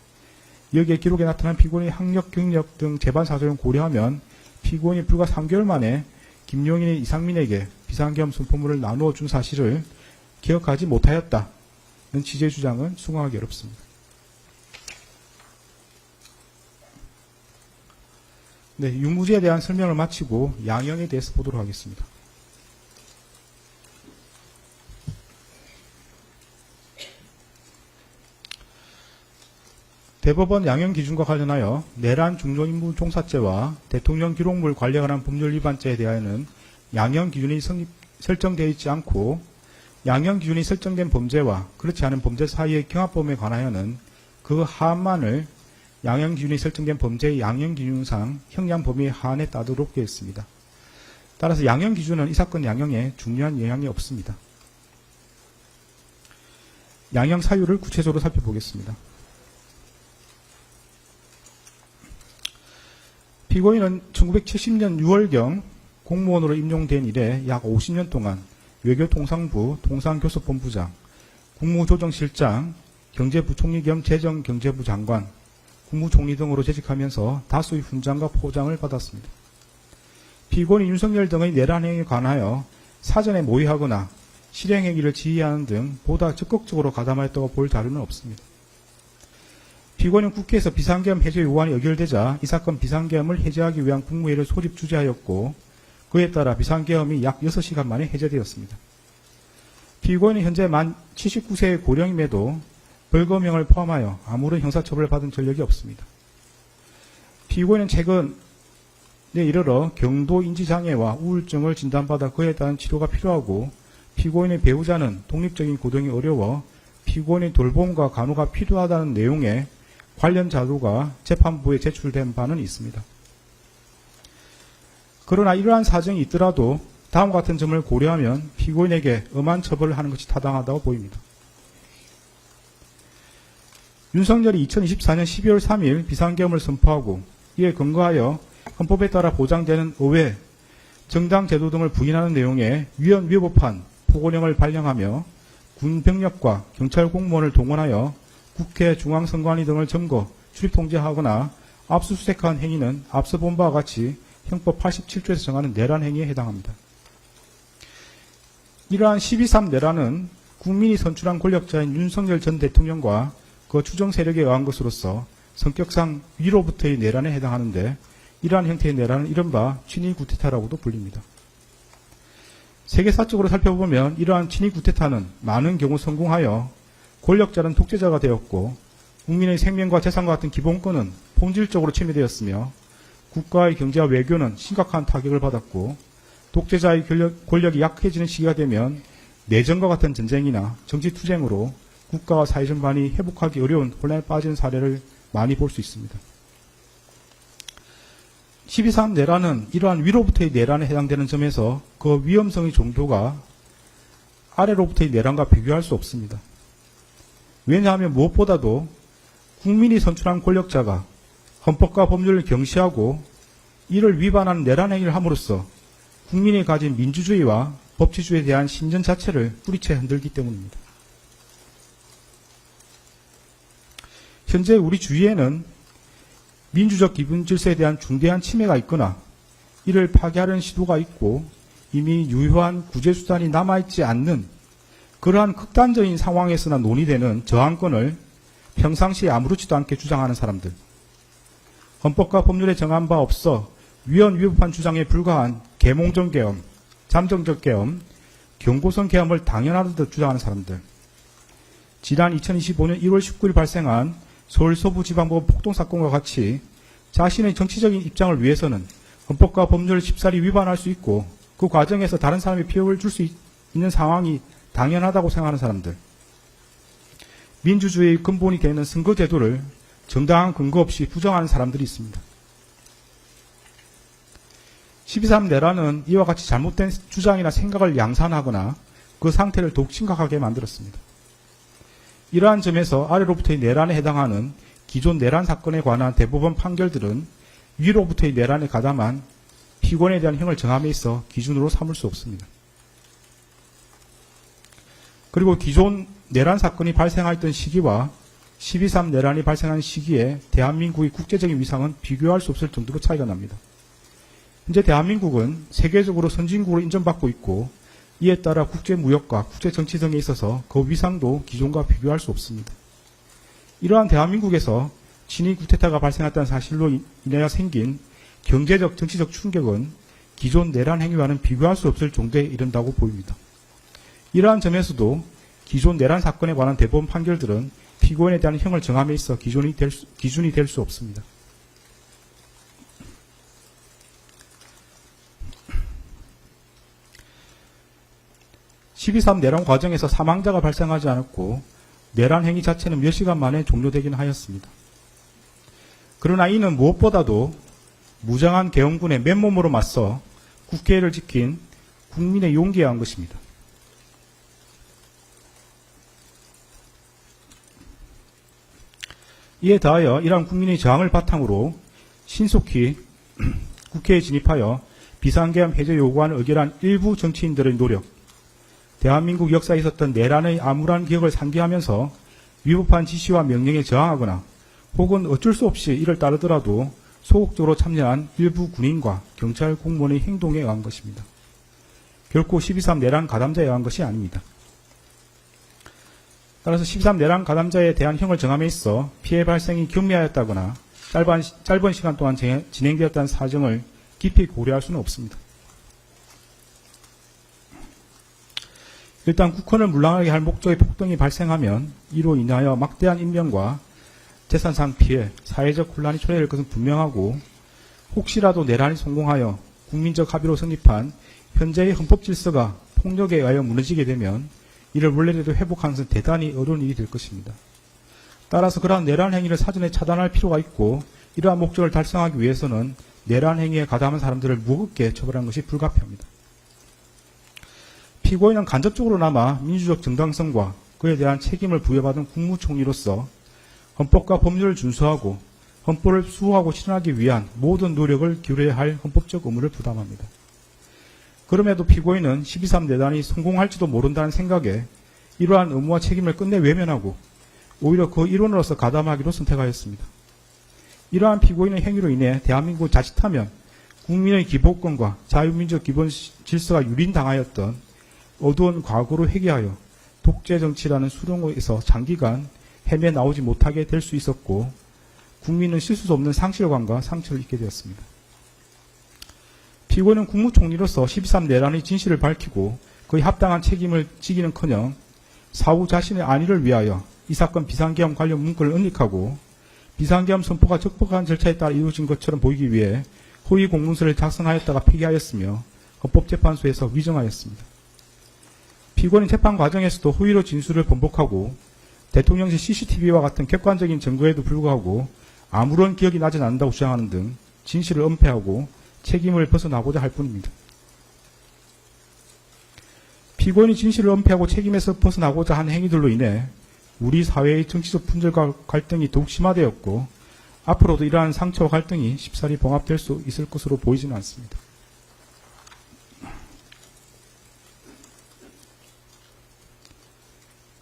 여기에 기록에 나타난 피고인의 학력, 경력 등 재반 사정을 고려하면 피고인이 불과 3개월 만에 김용인이 이상민에게 비상계엄 선포문을 나누어 준 사실을 기억하지 못하였다는 취지의 주장은 수긍하기 어렵습니다. 네, 유무죄에 대한 설명을 마치고 양형에 대해서 보도록 하겠습니다. 대법원 양형 기준과 관련하여 내란 중조임무 종사죄와 대통령 기록물 관리에 관한 법률 위반죄에 대하여는 양형 기준이 설정되어 있지 않고 양형 기준이 설정된 범죄와 그렇지 않은 범죄 사이의 경합범에 관하여는 그 하한만을 양형 기준이 설정된 범죄의 양형 기준상 형량 범위의 하한에 따르도록 되어 있습니다. 따라서 양형 기준은 이 사건 양형에 중요한 영향이 없습니다. 양형 사유를 구체적으로 살펴보겠습니다. 피고인은 1970년 6월경 공무원으로 임용된 이래 약 50년 동안 외교통상부 통상교섭본부장, 국무조정실장, 경제부총리 겸 재정경제부 장관, 국무총리 등으로 재직하면서 다수의 훈장과 포장을 받았습니다. 피고인 윤석열 등의 내란 행위에 관하여 사전에 모의하거나 실행행위를 지휘하는 등 보다 적극적으로 가담하였다고 볼 자료는 없습니다. 피고인은 국회에서 비상계엄 해제 요구안이 의결되자 이 사건 비상계엄을 해제하기 위한 국무회의를 소집 주재하였고 그에 따라 비상계엄이 약 6시간 만에 해제되었습니다. 피고인은 현재 만 79세의 고령임에도 벌금형을 포함하여 아무런 형사처벌을 받은 전력이 없습니다. 피고인은 최근에 이르러 경도 인지장애와 우울증을 진단받아 그에 따른 치료가 필요하고 피고인의 배우자는 독립적인 고등이 어려워 피고인의 돌봄과 간호가 필요하다는 내용의 관련 자료가 재판부에 제출된 바는 있습니다. 그러나 이러한 사정이 있더라도 다음과 같은 점을 고려하면 피고인에게 엄한 처벌을 하는 것이 타당하다고 보입니다. 윤석열이 2024년 12월 3일 비상계엄을 선포하고 이에 근거하여 헌법에 따라 보장되는 의회, 정당 제도 등을 부인하는 내용의 위헌위법한 포고령을 발령하며 군 병력과 경찰 공무원을 동원하여 국회 중앙선관위 등을 점거, 출입 통제하거나 압수수색한 행위는 앞서 본 바와 같이 형법 87조에서 정하는 내란 행위에 해당합니다. 이러한 12.3 내란은 국민이 선출한 권력자인 윤석열 전 대통령과 그 추정 세력에 의한 것으로서 성격상 위로부터의 내란에 해당하는데 이러한 형태의 내란은 이른바 친위 구테타라고도 불립니다. 세계사적으로 살펴보면 이러한 친위 구테타는 많은 경우 성공하여 권력자는 독재자가 되었고 국민의 생명과 재산과 같은 기본권은 본질적으로 침해되었으며 국가의 경제와 외교는 심각한 타격을 받았고 독재자의 권력이 약해지는 시기가 되면 내전과 같은 전쟁이나 정치투쟁으로 국가와 사회 전반이 회복하기 어려운 혼란에 빠지는 사례를 많이 볼 수 있습니다. 12.3 내란은 이러한 위로부터의 내란에 해당되는 점에서 그 위험성의 정도가 아래로부터의 내란과 비교할 수 없습니다. 왜냐하면 무엇보다도 국민이 선출한 권력자가 헌법과 법률을 경시하고 이를 위반하는 내란 행위를 함으로써 국민이 가진 민주주의와 법치주의에 대한 신전 자체를 뿌리채 흔들기 때문입니다. 현재 우리 주위에는 민주적 기본 질서에 대한 중대한 침해가 있거나 이를 파괴하려는 시도가 있고 이미 유효한 구제수단이 남아있지 않는 그러한 극단적인 상황에서나 논의되는 저항권을 평상시에 아무렇지도 않게 주장하는 사람들, 헌법과 법률에 정한 바 없어 위헌위법한 주장에 불과한 계몽적 계엄, 잠정적 계엄, 경고성 계엄을 당연하듯 주장하는 사람들, 지난 2025년 1월 19일 발생한 서울 서부지방법원 폭동사건과 같이 자신의 정치적인 입장을 위해서는 헌법과 법률을 쉽사리 위반할 수 있고 그 과정에서 다른 사람이 피해를 줄 수 있는 상황이 당연하다고 생각하는 사람들, 민주주의의 근본이 되는 선거제도를 정당한 근거 없이 부정하는 사람들이 있습니다. 12.3 내란은 이와 같이 잘못된 주장이나 생각을 양산하거나 그 상태를 더욱 심각하게 만들었습니다. 이러한 점에서 아래로부터의 내란에 해당하는 기존 내란 사건에 관한 대법원 판결들은 위로부터의 내란에 가담한 피고인에 대한 형을 정함에 있어 기준으로 삼을 수 없습니다. 그리고 기존 내란 사건이 발생하였던 시기와 12.3 내란이 발생한 시기에 대한민국의 국제적인 위상은 비교할 수 없을 정도로 차이가 납니다. 현재 대한민국은 세계적으로 선진국으로 인정받고 있고 이에 따라 국제무역과 국제정치 등에 있어서 그 위상도 기존과 비교할 수 없습니다. 이러한 대한민국에서 친위 구테타가 발생했다는 사실로 인하여 생긴 경제적, 정치적 충격은 기존 내란 행위와는 비교할 수 없을 정도에 이른다고 보입니다. 이러한 점에서도 기존 내란 사건에 관한 대법원 판결들은 피고인에 대한 형을 정함에 있어 기준이 될 수 없습니다. (12.3) 내란 과정에서 사망자가 발생하지 않았고 내란 행위 자체는 몇 시간 만에 종료되긴 하였습니다. 그러나 이는 무엇보다도 무장한 계엄군의 맨몸으로 맞서 국회를 지킨 국민의 용기에 의한 것입니다. 이에 더하여 이러한 국민의 저항을 바탕으로 신속히 국회에 진입하여 비상계엄 해제 요구안을 의결한 일부 정치인들의 노력, 대한민국 역사에 있었던 내란의 암울한 기억을 상기하면서 위법한 지시와 명령에 저항하거나 혹은 어쩔 수 없이 이를 따르더라도 소극적으로 참여한 일부 군인과 경찰 공무원의 행동에 의한 것입니다. 결코 12.3 내란 가담자에 의한 것이 아닙니다. 따라서 12.3 내란 가담자에 대한 형을 정함에 있어 피해 발생이 경미하였다거나 짧은 시간 동안 진행되었다는 사정을 깊이 고려할 수는 없습니다. 일단 국헌을 물랑하게 할 목적의 폭동이 발생하면 이로 인하여 막대한 인명과 재산상 피해, 사회적 혼란이 초래될 것은 분명하고 혹시라도 내란이 성공하여 국민적 합의로 성립한 현재의 헌법 질서가 폭력에 의하여 무너지게 되면 이를 원래대로 회복하는 것은 대단히 어려운 일이 될 것입니다. 따라서 그러한 내란 행위를 사전에 차단할 필요가 있고 이러한 목적을 달성하기 위해서는 내란 행위에 가담한 사람들을 무겁게 처벌하는 것이 불가피합니다. 피고인은 간접적으로나마 민주적 정당성과 그에 대한 책임을 부여받은 국무총리로서 헌법과 법률을 준수하고 헌법을 수호하고 실현하기 위한 모든 노력을 기울여야 할 헌법적 의무를 부담합니다. 그럼에도 피고인은 12.3 내란이 성공할지도 모른다는 생각에 이러한 의무와 책임을 끝내 외면하고 오히려 그 일원으로서 가담하기로 선택하였습니다. 이러한 피고인의 행위로 인해 대한민국을 자칫하면 국민의 기본권과 자유민주적 기본 질서가 유린당하였던 어두운 과거로 회귀하여 독재정치라는 수렁에서 장기간 헤매 나오지 못하게 될 수 있었고 국민은 씻을 수 없는 상실감과 상처를 입게 되었습니다. 피고인은 국무총리로서 12.3 내란의 진실을 밝히고 그에 합당한 책임을 지기는커녕 사후 자신의 안위를 위하여 이 사건 비상계엄 관련 문건을 은닉하고 비상계엄 선포가 적법한 절차에 따라 이루어진 것처럼 보이기 위해 허위 공문서를 작성하였다가 폐기하였으며 헌법재판소에서 위정하였습니다. 피고인은 재판 과정에서도 허위로 진술을 번복하고 대통령실 CCTV와 같은 객관적인 증거에도 불구하고 아무런 기억이 나지 않는다고 주장하는 등 진실을 은폐하고 책임을 벗어나고자 할 뿐입니다. 피고인이 진실을 은폐하고 책임에서 벗어나고자 한 행위들로 인해 우리 사회의 정치적 분열과 갈등이 더욱 심화되었고 앞으로도 이러한 상처와 갈등이 쉽사리 봉합될 수 있을 것으로 보이지는 않습니다.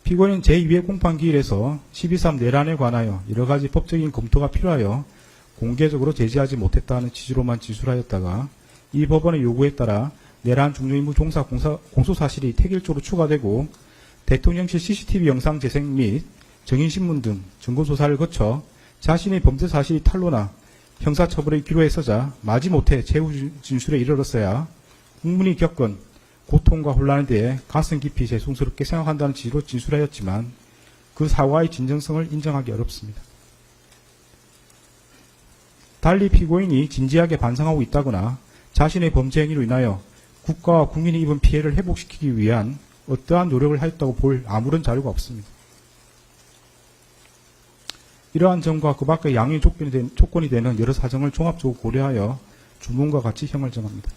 피고인은 제2회 공판기일에서 12.3 내란에 관하여 여러 가지 법적인 검토가 필요하여 공개적으로 제지하지 못했다는 취지로만 진술하였다가 이 법원의 요구에 따라 내란 중요임무 종사 공소사실이 태길적으로 추가되고 대통령실 CCTV 영상 재생 및 증인신문 등 증거조사를 거쳐 자신의 범죄 사실이 탄로나 형사처벌의 기로에 서자 마지못해 최후 진술에 이르렀어야 국민이 겪은 고통과 혼란에 대해 가슴 깊이 죄송스럽게 생각한다는 취지로 진술하였지만 그 사과의 진정성을 인정하기 어렵습니다. 달리 피고인이 진지하게 반성하고 있다거나 자신의 범죄 행위로 인하여 국가와 국민이 입은 피해를 회복시키기 위한 어떠한 노력을 하였다고 볼 아무런 자료가 없습니다. 이러한 점과 그 밖의 양의 조건이 되는 여러 사정을 종합적으로 고려하여 주문과 같이 형을 정합니다.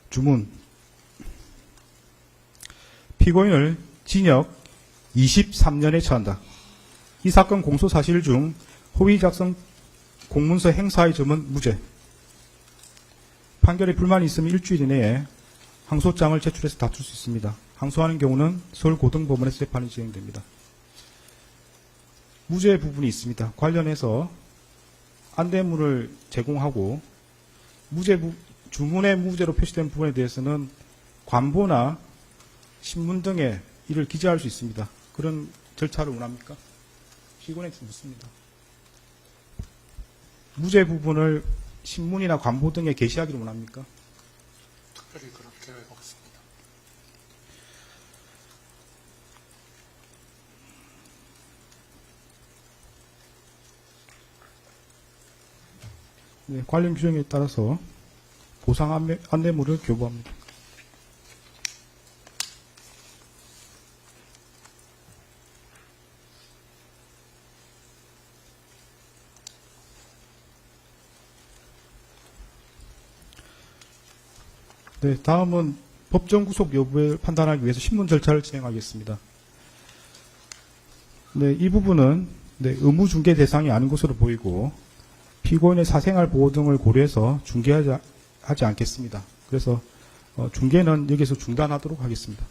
주문. 피고인을 징역 23년에 처한다. 이 사건 공소 사실 중 허위 작성 공문서 행사의 점은 무죄. 판결에 불만이 있으면 일주일 이내에 항소장을 제출해서 다툴 수 있습니다. 항소하는 경우는 서울고등법원에서 재판이 진행됩니다. 무죄 부분이 있습니다. 관련해서 안대문을 제공하고 주문의 무죄로 표시된 부분에 대해서는 관보나 신문 등에 이를 기재할 수 있습니다. 그런 절차를 원합니까? 피고인에게 묻습니다. 무죄 부분을 신문이나 관보 등에 게시하기를 원합니까? 특별히 그런 계획 없습니다. 네, 관련 규정에 따라서 보상 안내물을 교부합니다. 네, 다음은 법정 구속 여부를 판단하기 위해서 신문 절차를 진행하겠습니다. 네, 이 부분은 의무 중개 대상이 아닌 것으로 보이고 피고인의 사생활 보호 등을 고려해서 중개하지 않겠습니다. 그래서 중개는 여기서 중단하도록 하겠습니다.